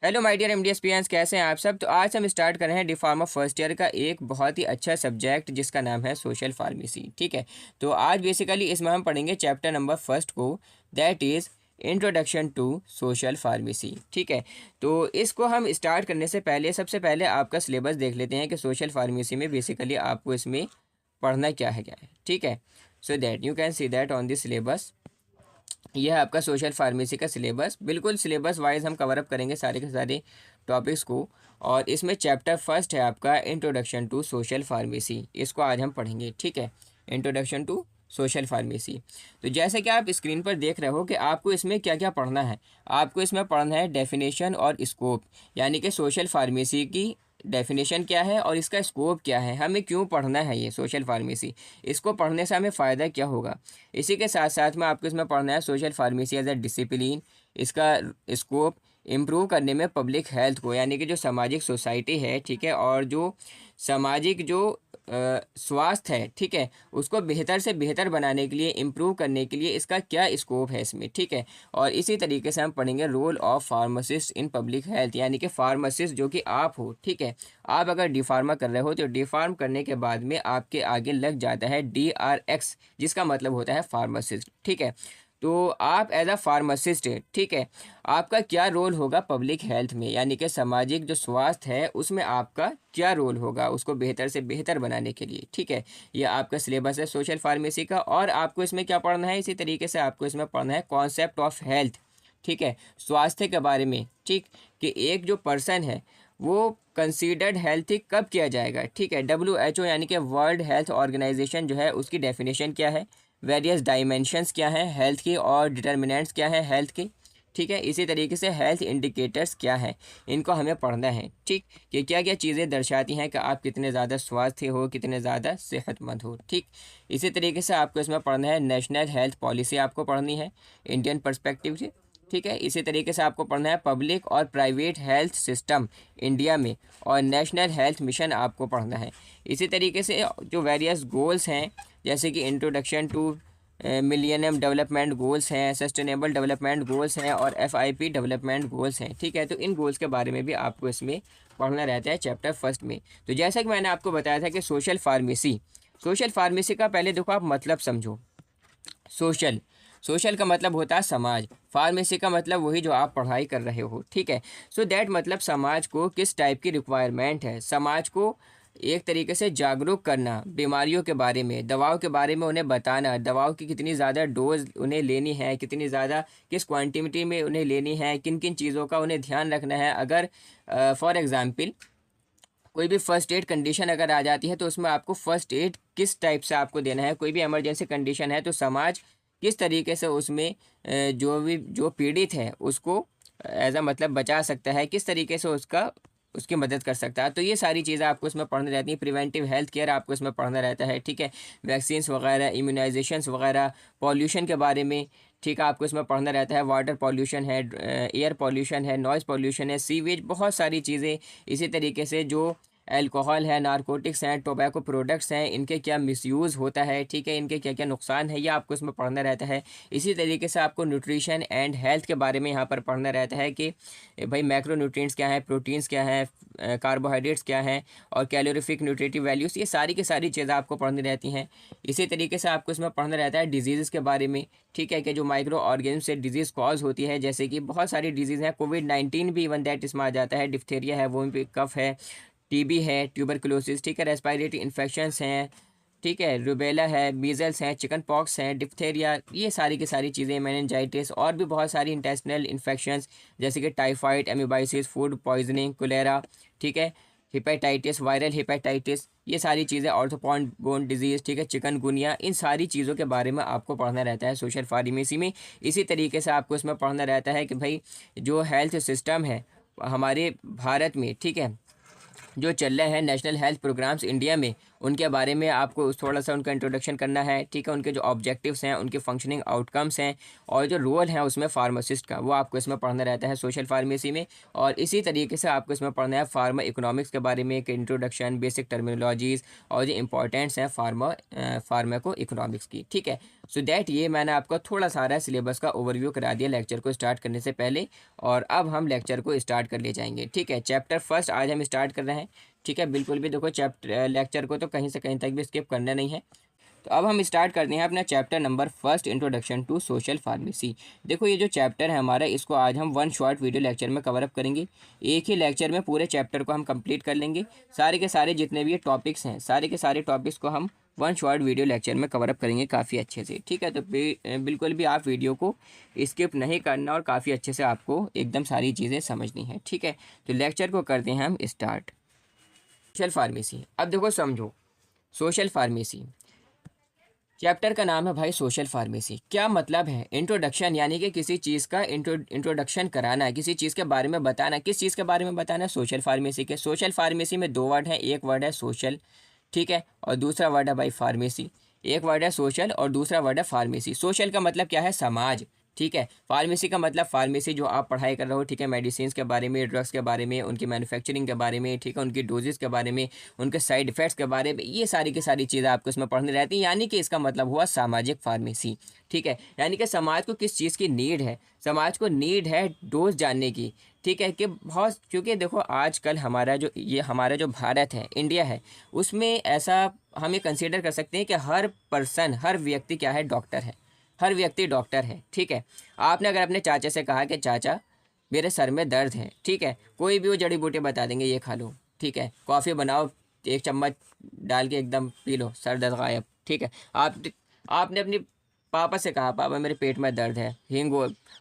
Hello my dear MD aspirants, कैसे हैं आप सब। तो आज हम स्टार्ट कर रहे हैं डी फार्मा फर्स्ट ईयर का एक बहुत ही अच्छा सब्जेक्ट जिसका नाम है सोशल फार्मेसी। ठीक है, तो आज बेसिकली इसमें हम पढ़ेंगे चैप्टर नंबर फर्स्ट को, that is introduction to social pharmacy. ठीक है, तो इसको हम स्टार्ट करने से पहले सबसे पहले आपका सिलेबस देख लेते हैं कि सोशल फार्मेसी में बेसिकली आपको इसमें पढ़ना क्या है। ठीक है, so that you can see that on this syllabus. यह है आपका सोशल फार्मेसी का सिलेबस। बिल्कुल सिलेबस वाइज हम कवर अप करेंगे सारे के सारे टॉपिक्स को। और इसमें चैप्टर फर्स्ट है आपका इंट्रोडक्शन टू सोशल फार्मेसी, इसको आज हम पढ़ेंगे। ठीक है, इंट्रोडक्शन टू सोशल फार्मेसी। तो जैसे कि आप स्क्रीन पर देख रहे हो कि आपको इसमें क्या क्या पढ़ना है। आपको इसमें पढ़ना है डेफिनेशन और स्कोप, यानी कि सोशल फार्मेसी की डेफिनेशन क्या है और इसका स्कोप क्या है, हमें क्यों पढ़ना है ये सोशल फार्मेसी, इसको पढ़ने से हमें फ़ायदा क्या होगा। इसी के साथ साथ में आपको इसमें पढ़ना है social pharmacy as a discipline, इसका स्कोप इम्प्रूव करने में पब्लिक हेल्थ को, यानी कि जो सामाजिक सोसाइटी है, ठीक है, और जो सामाजिक जो स्वास्थ्य है, ठीक है, उसको बेहतर से बेहतर बनाने के लिए, इम्प्रूव करने के लिए इसका क्या स्कोप है इसमें। ठीक है, और इसी तरीके से हम पढ़ेंगे role of pharmacist in public health, यानी कि फार्मासिस्ट जो कि आप हो। ठीक है, आप अगर डी फार्मा कर रहे हो तो डी फार्म करने के बाद में आपके आगे लग जाता है DRX, जिसका मतलब होता है फार्मासिस्ट। ठीक है, तो आप एज अ फार्मासिस्ट, ठीक है, आपका क्या रोल होगा पब्लिक हेल्थ में, यानी कि सामाजिक जो स्वास्थ्य है उसमें आपका क्या रोल होगा उसको बेहतर से बेहतर बनाने के लिए। ठीक है, ये आपका सिलेबस है सोशल फार्मेसी का। और आपको इसमें क्या पढ़ना है, इसी तरीके से आपको इसमें पढ़ना है कॉन्सेप्ट ऑफ हेल्थ। ठीक है, स्वास्थ्य के बारे में। ठीक, कि एक जो पर्सन है वो कंसीडर्ड हेल्थी कब किया जाएगा। ठीक है, WHO यानी कि वर्ल्ड हेल्थ ऑर्गेनाइजेशन जो है उसकी डेफिनेशन क्या है, वेरियस डायमेंशंस क्या हैं हेल्थ की, और डिटर्मिनेंट्स क्या है हेल्थ की। ठीक है, इसी तरीके से हेल्थ इंडिकेटर्स क्या हैं, इनको हमें पढ़ना है। ठीक, कि क्या क्या चीज़ें दर्शाती हैं कि आप कितने ज़्यादा स्वास्थ्य हो, कितने ज़्यादा सेहतमंद हो। ठीक, इसी तरीके से आपको इसमें पढ़ना है नेशनल हेल्थ पॉलिसी, आपको पढ़नी है इंडियन पर्सपेक्टिव से। ठीक है, इसी तरीके से आपको पढ़ना है पब्लिक और प्राइवेट हेल्थ सिस्टम इंडिया में, और नेशनल हेल्थ मिशन आपको पढ़ना है। इसी तरीके से जो वेरियस गोल्स हैं, जैसे कि इंट्रोडक्शन टू मिलियनियम डेवलपमेंट गोल्स हैं, सस्टेनेबल डेवलपमेंट गोल्स हैं, और FIP डेवलपमेंट गोल्स हैं। ठीक है, तो इन गोल्स के बारे में भी आपको इसमें पढ़ना रहता है चैप्टर फर्स्ट में। तो जैसा कि मैंने आपको बताया था कि सोशल फार्मेसी का पहले देखो आप मतलब समझो। सोशल का मतलब होता है समाज, फार्मेसी का मतलब वही जो आप पढ़ाई कर रहे हो। ठीक है, सो दैट मतलब समाज को किस टाइप की रिक्वायरमेंट है, समाज को एक तरीके से जागरूक करना, बीमारियों के बारे में, दवाओं के बारे में उन्हें बताना, दवाओं की कितनी ज़्यादा डोज उन्हें लेनी है, कितनी ज़्यादा किस क्वांटिटी में उन्हें लेनी है, किन किन चीज़ों का उन्हें ध्यान रखना है। अगर फॉर एग्ज़ाम्पल कोई भी फर्स्ट एड कंडीशन अगर आ जाती है तो उसमें आपको फर्स्ट एड किस टाइप से आपको देना है। कोई भी इमरजेंसी कंडीशन है तो समाज किस तरीके से उसमें जो पीड़ित है उसको एज अ मतलब बचा सकता है, किस तरीके से उसकी मदद कर सकता है। तो ये सारी चीज़ें आपको इसमें पढ़नी रहती हैं। प्रिवेंटिव हेल्थ केयर आपको इसमें पढ़ना रहता है। ठीक है, वैक्सीन्स वगैरह, इम्यूनाइजेशंस वगैरह, पॉल्यूशन के बारे में, ठीक है, आपको इसमें पढ़ना रहता है। वाटर पॉल्यूशन है, एयर पॉल्यूशन है, नॉइज़ पॉल्यूशन है, सीवेज, बहुत सारी चीज़ें। इसी तरीके से जो अल्कोहल है, नारकोटिक्स हैं, टोबैको प्रोडक्ट्स हैं, इनके क्या मिसयूज़ होता है, ठीक है, इनके क्या क्या नुकसान है, ये आपको इसमें पढ़ना रहता है। इसी तरीके से आपको न्यूट्रिशन एंड हेल्थ के बारे में यहाँ पर पढ़ना रहता है कि भाई मैक्रो न्यूट्रिएंट्स क्या है, प्रोटीन्स क्या है, कार्बोहाइड्रेट्स क्या हैं, और कैलोरीफिक न्यूट्रिटिव वैल्यूज़, ये सारी की सारी चीज़ें आपको पढ़नी रहती हैं। इसी तरीके से आपको इसमें पढ़ना रहता है डिजीज़ के बारे में। ठीक है, कि जो माइक्रो ऑर्गेनिज्म से डिजीज़ कॉज होती है, जैसे कि बहुत सारी डिजीज़ हैं, कोविड-19 भी इवन दैट इसमें आ जाता है, डिप्थेरिया है, वो भी कफ है, TB है, ट्यूबरकुलोसिस, ठीक है, रेस्पिरेटरी इन्फेक्शंस हैं, ठीक है, रूबेला है, मीजल्स हैं, चिकन पॉक्स हैं, डिप्थेरिया, ये सारी की सारी चीज़ें, मेनिंजाइटिस, और भी बहुत सारी इंटेस्टिनल इन्फेक्शंस जैसे कि टाइफाइड, एमीबाइसिस, फूड पॉइजनिंग, कोलेरा, ठीक है, हेपेटाइटिस, वायरल हेपेटाइटिस, ये सारी चीज़ें, ऑर्थोपॉन बोन डिजीज़, ठीक है, चिकनगुनिया, इन सारी चीज़ों के बारे में आपको पढ़ना रहता है सोशल फार्मेसी में। इसी तरीके से आपको इसमें पढ़ना रहता है कि भाई जो हेल्थ सिस्टम है हमारे भारत में, ठीक है, जो चल रहे हैं नेशनल हेल्थ प्रोग्राम्स इंडिया में, उनके बारे में आपको थोड़ा सा उनका इंट्रोडक्शन करना है, ठीक है। उनके जो ऑब्जेक्टिव्स हैं, उनके फंक्शनिंग आउटकम्स हैं, और जो रोल है उसमें फार्मासिस्ट का, वो आपको इसमें पढ़ना रहता है सोशल फार्मेसी में। और इसी तरीके से आपको इसमें पढ़ना है फार्मा इकोनॉमिक्स के बारे में, एक इंट्रोडक्शन, बेसिक टर्मिनोलॉजीज़ और जो इंपॉर्टेंट्स हैं फार्माको इकोनॉमिक्स की, ठीक है। सो दैट ये मैंने आपको थोड़ा सारा सिलेबस का ओवरव्यू करा दिया लेक्चर को स्टार्ट करने से पहले। और अब हम लेक्चर को स्टार्ट कर ले जाएंगे, ठीक है। चैप्टर फर्स्ट आज हम स्टार्ट कर रहे हैं, ठीक है। बिल्कुल भी देखो लेक्चर को तो कहीं से कहीं तक भी स्किप करना नहीं है। तो अब हम स्टार्ट करते हैं अपना chapter number first, introduction to social pharmacy. देखो ये जो चैप्टर है हमारा, इसको आज हम वन शॉर्ट वीडियो लेक्चर में कवर अप करेंगे। एक ही लेक्चर में पूरे चैप्टर को हम कंप्लीट कर लेंगे। सारे के सारे जितने भी ये टॉपिक्स हैं, सारे के सारे टॉपिक्स को हम वन शॉर्ट वीडियो लेक्चर में कवर अप करेंगे काफ़ी अच्छे से, ठीक है। तो बिल्कुल भी आप वीडियो को स्किप नहीं करना और काफ़ी अच्छे से आपको एकदम सारी चीज़ें समझनी है, ठीक है। तो लेक्चर को करते हैं हम स्टार्ट। सोशल फार्मेसी, अब देखो समझो, सोशल फार्मेसी चैप्टर का नाम है भाई सोशल फार्मेसी। क्या मतलब है? इंट्रोडक्शन, यानी कि किसी चीज़ का इंट्रोडक्शन कराना है, किसी चीज़ के बारे में बताना। किस चीज़ के बारे में बताना है? सोशल फार्मेसी के। सोशल फार्मेसी में दो वर्ड हैं, एक वर्ड है सोशल, ठीक है, और दूसरा वर्ड है भाई फार्मेसी। एक वर्ड है सोशल और दूसरा वर्ड है फार्मेसी। सोशल का मतलब क्या है? समाज, ठीक है। फार्मेसी का मतलब फार्मेसी जो आप पढ़ाई कर रहे हो, ठीक है, मेडिसिन के बारे में, ड्रग्स के बारे में, उनकी मैन्युफैक्चरिंग के बारे में, ठीक है, उनकी डोजेस के बारे में, उनके साइड इफ़ेक्ट्स के बारे में, ये सारी की सारी चीज़ें आपको इसमें पढ़नी रहती हैं। यानी कि इसका मतलब हुआ सामाजिक फार्मेसी, ठीक है। यानी कि समाज को किस चीज़ की नीड है, समाज को नीड है डोज जानने की, ठीक है। कि बहुत, क्योंकि देखो आजकल हमारा जो भारत है, इंडिया है, उसमें ऐसा हम ये कंसीडर कर सकते हैं कि हर पर्सन, हर व्यक्ति क्या है? डॉक्टर है। हर व्यक्ति डॉक्टर है, ठीक है। आपने अगर अपने चाचा से कहा कि चाचा मेरे सर में दर्द है, ठीक है, कोई भी वो जड़ी बूटी बता देंगे, ये खा लो, ठीक है, कॉफ़ी बनाओ, एक चम्मच डाल के एकदम पी लो, सर दर्द गायब, ठीक है। आपने अपनी पापा से कहा पापा मेरे पेट में दर्द है,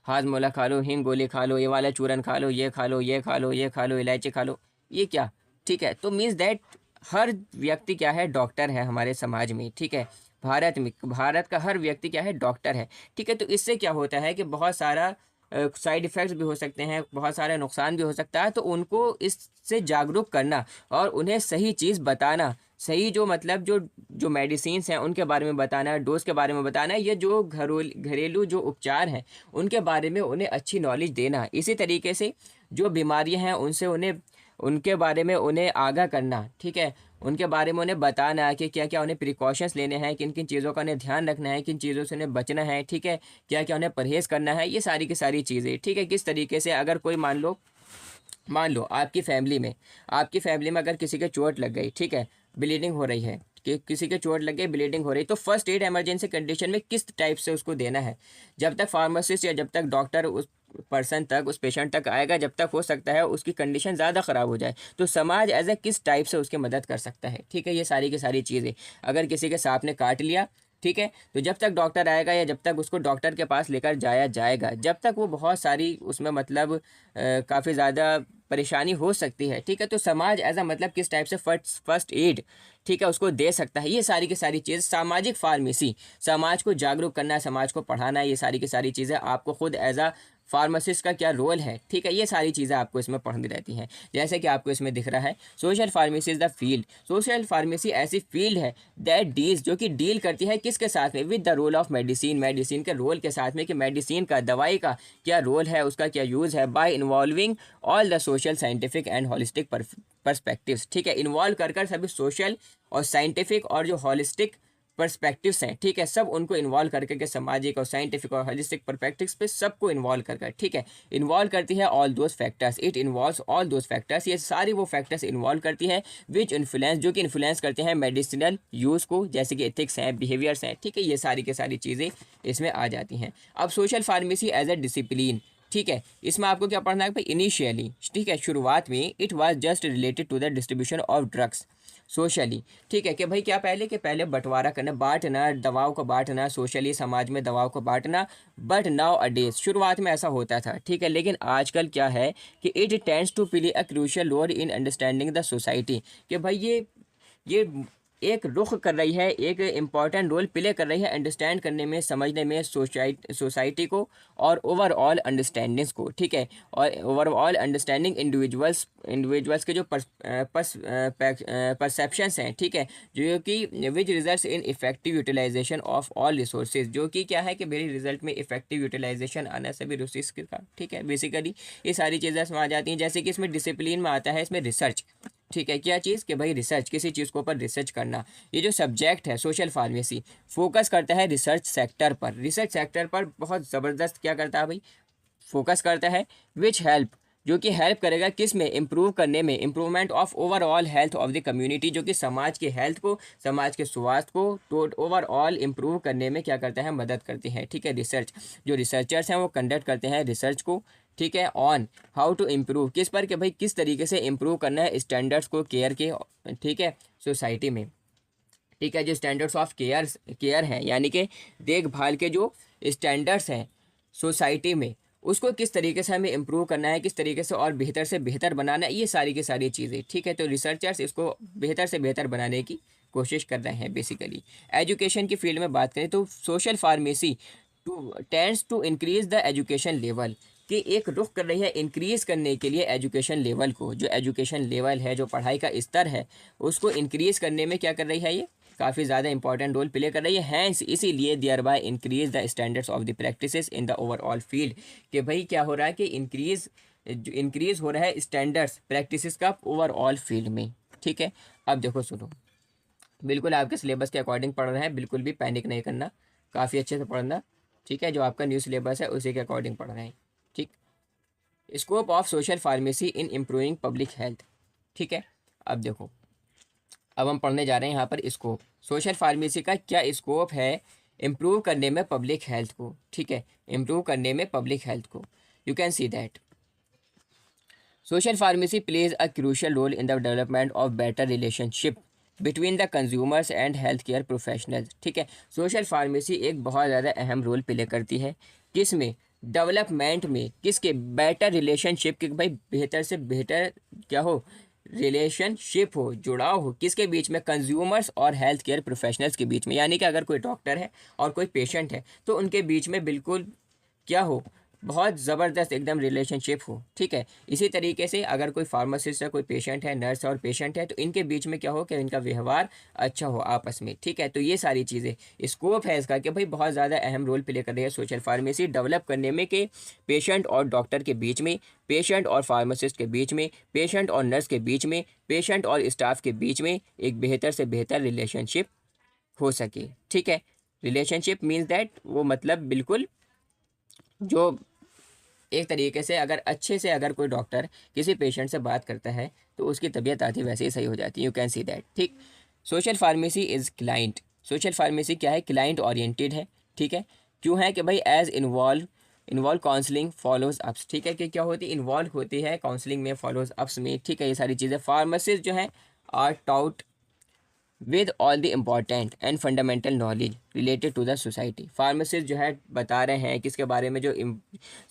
हाजमोला खा लो, हींग गोली खा लो, ये वाला चूरन खा लो, ये खा लो, ये खा लो, ये खा लो, इलायची खा लो, ये क्या, ठीक है। तो मीन्स दैट हर व्यक्ति क्या है? डॉक्टर है हमारे समाज में, ठीक है। भारत का हर व्यक्ति क्या है? डॉक्टर है, ठीक है। तो इससे क्या होता है कि बहुत सारा साइड इफ़ेक्ट्स भी हो सकते हैं, बहुत सारे नुकसान भी हो सकता है। तो उनको इससे जागरूक करना और उन्हें सही चीज़ बताना, सही जो मतलब जो मेडिसिन्स हैं उनके बारे में बताना, डोज के बारे में बताना, ये जो घरेलू जो उपचार हैं उनके बारे में उन्हें अच्छी नॉलेज देना। इसी तरीके से जो बीमारियां हैं उनसे उनके बारे में उन्हें आगाह करना, ठीक है। उनके बारे में उन्हें बताना कि क्या क्या उन्हें प्रिकॉशंस लेने हैं, किन किन चीज़ों का उन्हें ध्यान रखना है, किन चीज़ों से उन्हें बचना है, ठीक है, क्या क्या उन्हें परहेज़ करना है, ये सारी की सारी चीज़ें, ठीक है। किस तरीके से अगर कोई मान लो आपकी फैमिली में अगर किसी के चोट लग गई, ठीक है, ब्लीडिंग हो रही है, कि किसी के चोट लग गई, ब्लीडिंग हो रही, तो फर्स्ट एड इमरजेंसी कंडीशन में किस टाइप से उसको देना है, जब तक फार्मासिस्ट या जब तक डॉक्टर उस पर्सन तक, उस पेशेंट तक आएगा, जब तक हो सकता है उसकी कंडीशन ज़्यादा ख़राब हो जाए, तो समाज एज ए किस टाइप से उसकी मदद कर सकता है, ठीक है। ये सारी की सारी चीज़ें, अगर किसी के सांप ने काट लिया, ठीक है, तो जब तक डॉक्टर आएगा या जब तक उसको डॉक्टर के पास लेकर जाया जाएगा, जब तक वो बहुत सारी उसमें मतलब काफ़ी ज़्यादा परेशानी हो सकती है, ठीक है। तो समाज एज अ मतलब किस टाइप से फर्स्ट एड, ठीक है, उसको दे सकता है। ये सारी की सारी चीज़ सामाजिक फार्मेसी, समाज को जागरूक करना है, समाज को पढ़ाना है, ये सारी की सारी चीज़ें आपको खुद एज अ फार्मासिस्ट का क्या रोल है, ठीक है, ये सारी चीज़ें आपको इसमें पढ़नी रहती हैं। जैसे कि आपको इसमें दिख रहा है, social pharmacy is the field. Social pharmacy ऐसी फील्ड है दैट डील्स, जो कि डील करती है किसके साथ में? With the role of medicine, medicine के रोल के साथ में, कि मेडिसिन का, दवाई का क्या रोल है, उसका क्या यूज़ है, bye involving all the social, scientific and holistic perspectives, ठीक है। इन्वॉल्व कर सभी सोशल और साइंटिफिक और जो हॉलिस्टिक पर्सपेक्टिव्स हैं, ठीक है, सब उनको इन्वॉल्व करके के सामाजिक और साइंटिफिक और हॉलिस्टिक पर्सपेक्टिव्स पे सबको इन्वॉल्व कर, ठीक है। इन्वॉल्व करती है all those factors, it involves all those factors, ये सारी वो फैक्टर्स इन्वॉल्व करती है विच इन्फ्लुएंस, जो कि इन्फ्लुएंस करते हैं मेडिसिनल यूज़ को, जैसे कि एथिक्स हैं, बिहेवियर्स हैं, ठीक है, ये सारी की सारी चीज़ें इसमें आ जाती हैं। अब social pharmacy as a discipline, ठीक है, इसमें आपको क्या पढ़ना है भाई? इनिशियली, ठीक है, शुरुआत में it was just related to the distribution of drugs socially, ठीक है, कि भाई क्या पहले बंटवारा करना, बांटना, दवाओं को बांटना, सोशली समाज में दवाओं को बांटना। बट नाउ अडेज, शुरुआत में ऐसा होता था, ठीक है, लेकिन आजकल क्या है कि it tends to play a crucial role in understanding the society, कि भाई ये एक रुख कर रही है, एक इम्पॉर्टेंट रोल प्ले कर रही है अंडरस्टैंड करने में, समझने में सोसाइटी को और ओवरऑल अंडरस्टैंडिंग्स को, ठीक है, और ओवरऑल अंडरस्टैंडिंग इंडिविजुअल्स के जो परसेप्शंस हैं, ठीक है, जो कि which results in effective utilization of all resources, जो कि क्या है कि मेरे रिजल्ट में इफेक्टिव यूटिलाइजेशन आना सभी रिसोर्स का, ठीक है, बेसिकली ये सारी चीज़ें इसमें आ जाती हैं। जैसे कि इसमें डिसिप्लिन में आता है इसमें रिसर्च, ठीक है, क्या चीज़ कि भाई रिसर्च, किसी चीज़ के ऊपर रिसर्च करना। ये जो सब्जेक्ट है सोशल फार्मेसी फोकस करता है रिसर्च सेक्टर पर, रिसर्च सेक्टर पर बहुत ज़बरदस्त क्या करता है भाई, फोकस करता है, विच हेल्प, जो कि हेल्प करेगा किस में, इम्प्रूव करने में, improvement of overall health of the community, जो कि समाज के हेल्थ को, समाज के स्वास्थ्य को तो ओवरऑल इम्प्रूव करने में क्या करता है, मदद करती है, ठीक है। रिसर्च, जो रिसर्चर्स हैं वो कंडक्ट करते हैं रिसर्च को, ठीक है, ऑन हाउ टू इम्प्रूव, किस पर कि भाई किस तरीके से इम्प्रूव करना है स्टैंडर्ड्स को केयर के, ठीक है, सोसाइटी में, ठीक है, जो स्टैंडर्ड्स ऑफ केयर हैं यानी कि देखभाल के जो स्टैंडर्ड्स हैं सोसाइटी में, उसको किस तरीके से हमें इम्प्रूव करना है, किस तरीके से बेहतर बनाना है, ये सारी की सारी चीज़ें, ठीक है। तो रिसर्चर्स इसको बेहतर से बेहतर बनाने की कोशिश कर रहे हैं बेसिकली। एजुकेशन की फील्ड में बात करें तो social pharmacy tends to increase the education level, कि एक रुख कर रही है इंक्रीज़ करने के लिए एजुकेशन लेवल को, जो एजुकेशन लेवल है, जो पढ़ाई का स्तर है, उसको इंक्रीज़ करने में क्या कर रही है, ये काफ़ी ज़्यादा इंपॉर्टेंट रोल प्ले कर रही है। हैंस इसीलिए thereby increase the standards of the practices in the overall field, कि भाई क्या हो रहा है कि इंक्रीज़ हो रहा है स्टैंडर्ड्स प्रैक्टिसेस का ओवरऑल फील्ड में, ठीक है। अब देखो सुनो, बिल्कुल आपके सिलेबस के अकॉर्डिंग पढ़ रहे हैं, बिल्कुल भी पैनिक नहीं करना, काफ़ी अच्छे से पढ़ना, ठीक है, जो आपका न्यू सिलेबस है उसी के अकॉर्डिंग पढ़ रहे हैं, ठीक। Scope of social pharmacy in improving public health, ठीक है। अब देखो, अब हम पढ़ने जा रहे हैं यहाँ पर स्कोप, सोशल फार्मेसी का क्या स्कोप है इम्प्रूव करने में पब्लिक हेल्थ को, ठीक है, इम्प्रूव करने में पब्लिक हेल्थ को। You can see that social pharmacy plays a crucial role in the development of better relationship between the consumers and health care professionals, ठीक है। सोशल फार्मेसी एक बहुत ज़्यादा अहम रोल प्ले करती है किस में, डेवलपमेंट में, किसके, बेटर रिलेशनशिप के, भाई बेहतर से बेहतर क्या हो, रिलेशनशिप हो, जुड़ाव हो, किसके बीच में, कंज्यूमर्स और हेल्थ केयर प्रोफेशनल्स के बीच में, यानी कि अगर कोई डॉक्टर है और कोई पेशेंट है तो उनके बीच में बिल्कुल क्या हो, बहुत ज़बरदस्त एकदम रिलेशनशिप हो, ठीक है। इसी तरीके से अगर कोई फार्मासिस्ट है, कोई पेशेंट है, नर्स और पेशेंट है, तो इनके बीच में क्या हो कि इनका व्यवहार अच्छा हो आपस में, ठीक है। तो ये सारी चीज़ें स्कोप है इसका कि भाई बहुत ज़्यादा अहम रोल प्ले कर रही है सोशल फार्मेसी डेवलप करने में, कि पेशेंट और डॉक्टर के बीच में, पेशेंट और फार्मासिस्ट के बीच में, पेशेंट और नर्स के बीच में, पेशेंट और स्टाफ के बीच में एक बेहतर से बेहतर रिलेशनशिप हो सके, ठीक है। रिलेशनशिप मीन्स दैट वो मतलब बिल्कुल जो एक तरीके से अगर अच्छे से अगर कोई डॉक्टर किसी पेशेंट से बात करता है तो उसकी तबीयत आती वैसे ही सही हो जाती है, यू कैन सी दैट, ठीक। Social pharmacy is client, social pharmacy क्या है, क्लाइंट ओरिएंटेड है, ठीक है। क्यों है कि भाई as involve counselling follows ups, ठीक है, कि क्या होती है, इन्वॉल्व होती है काउंसलिंग में, फॉलोज अप्स में, ठीक है, ये सारी चीज़ें। फार्मासिस्ट जो है are taught with all the important and fundamental knowledge related to the society, pharmacist जो है बता रहे हैं किसके बारे में, जो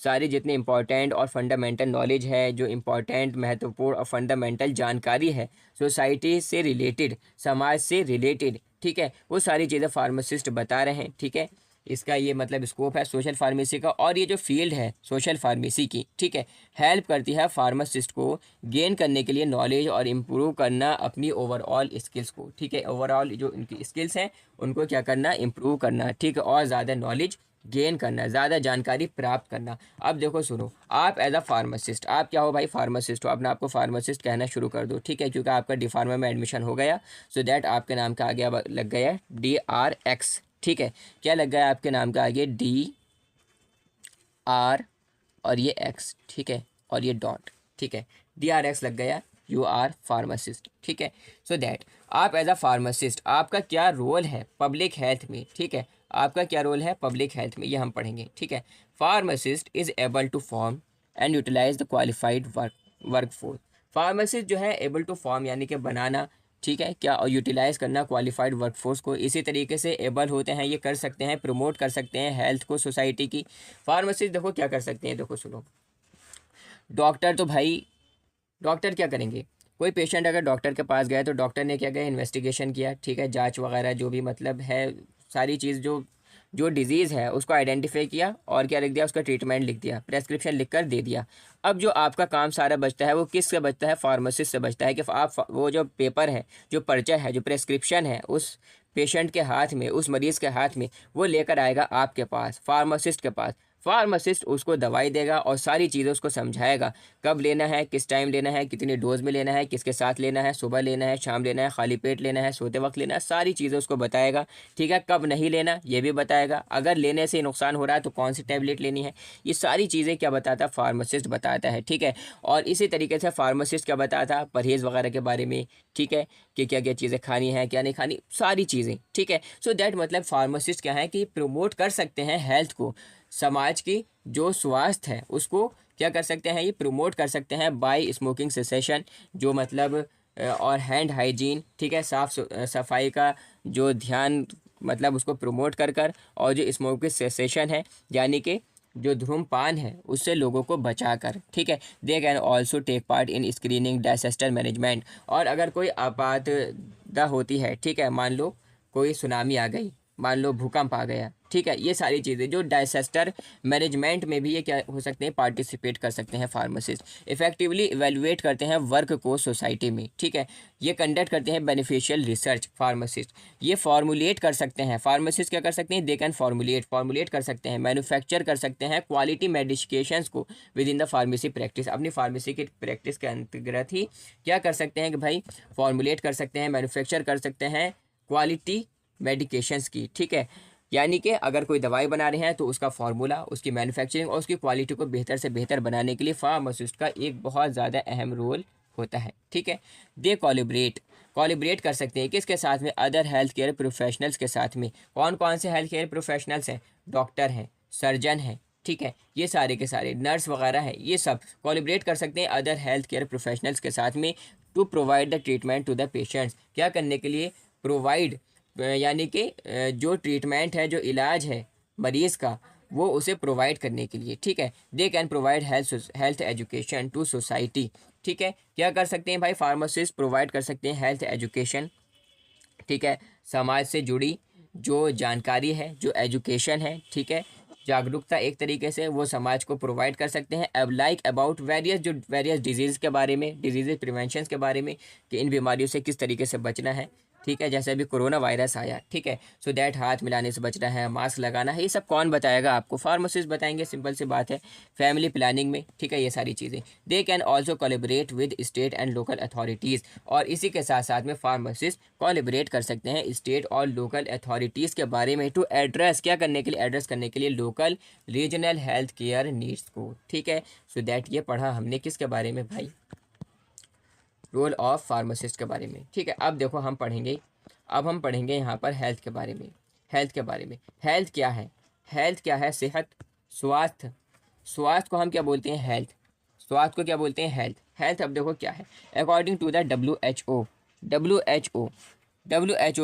सारी जितनी इंपॉर्टेंट और फंडामेंटल नॉलेज है, जो इम्पॉर्टेंट महत्वपूर्ण और फंडामेंटल जानकारी है सोसाइटी से रिलेटेड, समाज से रिलेटेड, ठीक है, वो सारी चीज़ें फार्मासिस्ट बता रहे हैं, ठीक है। इसका ये मतलब स्कोप है सोशल फार्मेसी का। और ये जो फील्ड है सोशल फार्मेसी की, ठीक है, हेल्प करती है फार्मासिस्ट को गेन करने के लिए नॉलेज और इम्प्रूव करना अपनी ओवरऑल स्किल्स को, ठीक है, ओवरऑल जो इनकी स्किल्स हैं उनको क्या करना, इम्प्रूव करना, ठीक है, और ज़्यादा नॉलेज गेन करना, ज़्यादा जानकारी प्राप्त करना। अब देखो सुनो, आप एज अ फार्मासिस्ट, आप क्या हो भाई, फार्मासिस्ट हो, अपने आपको फार्मासिस्ट कहना शुरू कर दो, ठीक है, क्योंकि आपका डी फार्मा में एडमिशन हो गया, सो दैट आपके नाम का आगे अब लग गया DRX, ठीक है, क्या लग गया आपके नाम का आगे DR और ये X, ठीक है, और ये डॉट, ठीक है, DRX लग गया, यू आर फार्मासिस्ट, ठीक है। सो दैट आप एज अ फार्मासिस्ट आपका क्या रोल है पब्लिक हेल्थ में, ठीक है, आपका क्या रोल है पब्लिक हेल्थ में, ये हम पढ़ेंगे, ठीक है। Pharmacist is able to form and utilize the qualified workforce, pharmacist जो है एबल टू फॉर्म यानी कि बनाना, ठीक है, क्या और यूटिलाइज़ करना क्वालिफाइड वर्कफोर्स को, इसी तरीके से एबल होते हैं, ये कर सकते हैं, प्रमोट कर सकते हैं हेल्थ को सोसाइटी की। फार्मासिस्ट देखो क्या कर सकते हैं, देखो सुनो, डॉक्टर तो भाई डॉक्टर क्या करेंगे, कोई पेशेंट अगर डॉक्टर के पास गया तो डॉक्टर ने क्या किया, इन्वेस्टिगेशन किया, ठीक है, जांच वगैरह जो भी मतलब है, सारी चीज़ जो जो डिज़ीज़ है उसको आइडेंटिफाई किया और क्या लिख दिया, उसका ट्रीटमेंट लिख दिया, प्रेस्क्रिप्शन लिख कर दे दिया। अब जो आपका काम सारा बचता है वो किससे बचता है, फार्मासिस्ट से बचता है कि आप वो जो पेपर है, जो पर्चा है, जो प्रेस्क्रिप्शन है उस पेशेंट के हाथ में, उस मरीज़ के हाथ में वो लेकर आएगा आपके पास, फार्मासिस्ट के पास। फार्मासिस्ट उसको दवाई देगा और सारी चीज़ें उसको समझाएगा, कब लेना है, किस टाइम लेना है, कितनी डोज में लेना है, किसके साथ लेना है, सुबह लेना है, शाम लेना है, खाली पेट लेना है, सोते वक्त लेना है, सारी चीज़ें उसको बताएगा। ठीक है, कब नहीं लेना ये भी बताएगा, अगर लेने से नुकसान हो रहा है तो कौन सी टैबलेट लेनी है, ये सारी चीज़ें क्या बताता है, फार्मासिस्ट बताता है। ठीक है, और इसी तरीके से फार्मासिस्ट क्या बताता है, परहेज़ वगैरह के बारे में, ठीक है, कि क्या क्या चीज़ें खानी है, क्या नहीं खानी, सारी चीज़ें। ठीक है, सो दैट मतलब फार्मासिस्ट क्या है कि प्रमोट कर सकते हैं हेल्थ को, समाज की जो स्वास्थ्य है उसको क्या कर सकते हैं, ये प्रमोट कर सकते हैं बाय स्मोकिंग सेसेशन, जो मतलब और हैंड हाइजीन, ठीक है, सफाई का जो ध्यान मतलब उसको प्रमोट कर कर, और जो स्मोकिंग सेसेशन है यानी कि जो धूम्रपान है उससे लोगों को बचाकर। ठीक है, they can also take part in screening disaster management. और अगर कोई आपदा होती है, ठीक है, मान लो कोई सुनामी आ गई, मान लो भूकंप आ गया, ठीक है, ये सारी चीज़ें जो डिजास्टर मैनेजमेंट में भी ये क्या हो सकते हैं, पार्टिसिपेट कर सकते हैं फार्मासिस्ट। इफेक्टिवली इवेलुएट करते हैं वर्क को सोसाइटी में। ठीक है, ये कंडक्ट करते हैं बेनिफिशियल रिसर्च फार्मासिस्ट। ये फॉर्मुलेट कर सकते हैं, फार्मासिस्ट क्या कर सकते हैं, दे कैन फॉर्मुलेट कर सकते हैं, मैन्युफैक्चर कर सकते हैं क्वालिटी मेडिकेशंस को with in the pharmacy practice. अपनी फार्मेसी की प्रैक्टिस के अंतर्गत ही क्या कर सकते हैं कि भाई फॉर्मुलेट कर सकते हैं, मैन्युफैक्चर कर सकते हैं क्वालिटी मेडिकेशंस की। ठीक है, यानी कि अगर कोई दवाई बना रहे हैं तो उसका फार्मूला, उसकी मैन्युफैक्चरिंग और उसकी क्वालिटी को बेहतर से बेहतर बनाने के लिए फार्मासिस्ट का एक बहुत ज़्यादा अहम रोल होता है। ठीक है, दे कॉलिब्रेट कर सकते हैं किसके साथ में, अदर हेल्थ केयर प्रोफेशनल्स के साथ में। कौन कौन से हेल्थ केयर प्रोफेशनल्स हैं, डॉक्टर हैं, सर्जन हैं, ठीक है, ये सारे के सारे, नर्स वगैरह है, ये सब कॉलिब्रेट कर सकते हैं अदर हेल्थ केयर प्रोफेशनल्स के साथ में to provide the treatment to the patients. क्या करने के लिए, प्रोवाइड यानी कि जो ट्रीटमेंट है, जो इलाज है मरीज़ का, वो उसे प्रोवाइड करने के लिए। ठीक है, they can provide health education to society. ठीक है, क्या कर सकते हैं भाई, फार्मासिस्ट प्रोवाइड कर सकते हैं हेल्थ एजुकेशन। ठीक है, समाज से जुड़ी जो जानकारी है, जो एजुकेशन है, ठीक है, जागरूकता एक तरीके से वो समाज को प्रोवाइड कर सकते हैं। अब लाइक अबाउट वेरियस डिजीज़ के बारे में, डिजीज़ प्रिवेंशन के बारे में, कि इन बीमारियों से किस तरीके से बचना है। ठीक है, जैसे अभी कोरोना वायरस आया, ठीक है, सो दैट हाथ मिलाने से बचना है, मास्क लगाना है, ये सब कौन बताएगा आपको, फार्मासिस्ट बताएंगे, सिंपल सी बात है। फैमिली प्लानिंग में, ठीक है, ये सारी चीज़ें। दे can also collaborate with state and local authorities, और इसी के साथ साथ में फार्मासिस्ट कोलेबरेट कर सकते हैं स्टेट और लोकल अथॉरिटीज़ के बारे में, टू एड्रेस, क्या करने के लिए, एड्रेस करने के लिए local regional health care needs को। ठीक है, सो दैट ये पढ़ा हमने किसके बारे में भाई, रोल ऑफ फार्मासिस्ट के बारे में। ठीक है, अब देखो हम पढ़ेंगे, अब हम पढ़ेंगे यहाँ पर हेल्थ के बारे में। हेल्थ के बारे में, हेल्थ क्या है, हेल्थ क्या है, सेहत, स्वास्थ्य। स्वास्थ्य को हम क्या बोलते हैं, हेल्थ। स्वास्थ्य को क्या बोलते हैं, हेल्थ। हेल्थ अब देखो क्या है, अकॉर्डिंग टू द डब्ल्यू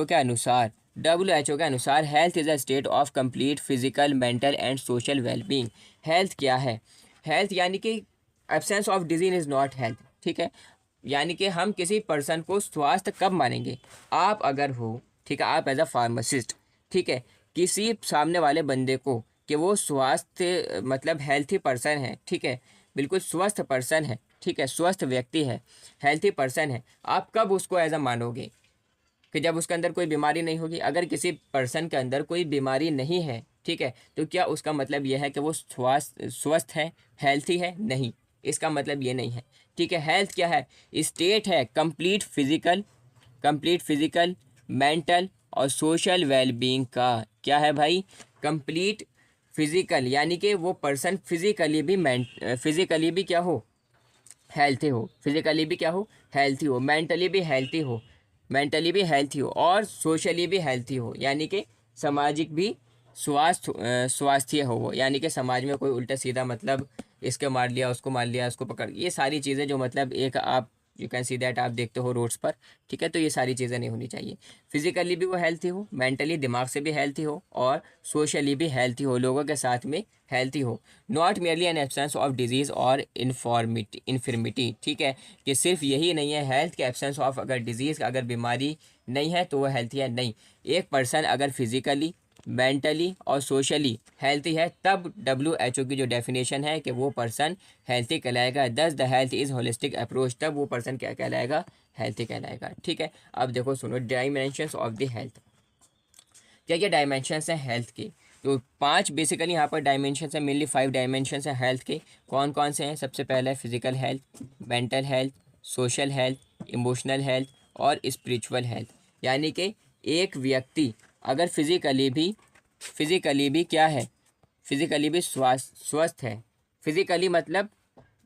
के अनुसार, health is a state of complete physical, mental and social wellbeing. Health क्या है, हेल्थ यानी कि absence of disease is not health. ठीक है, यानी कि हम किसी पर्सन को स्वास्थ्य कब मानेंगे, आप अगर हो, ठीक है, आप एज अ फार्मासिस्ट, ठीक है, किसी सामने वाले बंदे को कि वो स्वास्थ्य मतलब हेल्थी पर्सन है, ठीक है, बिल्कुल स्वस्थ पर्सन है, ठीक है, स्वस्थ व्यक्ति है, हेल्थी पर्सन है, आप कब उसको एज अ मानोगे, कि जब उसके अंदर कोई बीमारी नहीं होगी। अगर किसी पर्सन के अंदर कोई बीमारी नहीं है, ठीक है, तो क्या उसका मतलब यह है कि वो स्वस्थ है, हेल्थी है, नहीं, इसका मतलब ये नहीं है। ठीक है, हेल्थ क्या है, स्टेट है कंप्लीट फिजिकल, मेंटल और सोशल वेलबींग का। क्या है भाई, कंप्लीट फिजिकल, यानी कि वो पर्सन फिजिकली भी क्या हो, हेल्थी हो, फिजिकली भी क्या हो, हेल्थी हो, मेंटली भी हेल्थी हो और सोशली भी हेल्थी हो, यानी कि सामाजिक भी स्वास्थ्य हो वो, यानी कि समाज में कोई उल्टा सीधा मतलब इसके मार लिया, उसको मार लिया, उसको पकड़, ये सारी चीज़ें जो मतलब एक आप यू कैन सी दैट, आप देखते हो रोड्स पर, ठीक है। तो ये सारी चीज़ें नहीं होनी चाहिए। फिजिकली भी वो हेल्थी हो, मेंटली दिमाग से भी हेल्थी हो, और सोशली भी हेल्थी हो, लोगों के साथ में हेल्थी हो। Not merely an absence of disease और इन्फर्मिटी, ठीक है, कि सिर्फ यही नहीं है हेल्थ के एब्सेंस ऑफ, अगर डिजीज़, अगर बीमारी नहीं है तो वो हेल्थी है, नहीं। एक पर्सन अगर फिजिकली, मेंटली और सोशली हेल्थी है, तब WHO की जो डेफिनेशन है कि वो पर्सन हेल्थी कहलाएगा। दस the health is holistic approach, तब वो पर्सन क्या कहलाएगा, हेल्थी कहलाएगा, ठीक है। अब देखो सुनो, डायमेंशंस ऑफ द हेल्थ, क्या क्या डायमेंशंस हैं हेल्थ के। तो 5 बेसिकली यहाँ पर डायमेंशंस हैं, मेनली 5 डायमेंशंस हैं हेल्थ के। कौन कौन से हैं? सबसे पहले है physical health, mental health, social health, emotional health और स्पिरिचुअल हेल्थ। यानी कि एक व्यक्ति अगर फिजिकली भी क्या है, फिजिकली भी स्वस्थ है। फिजिकली मतलब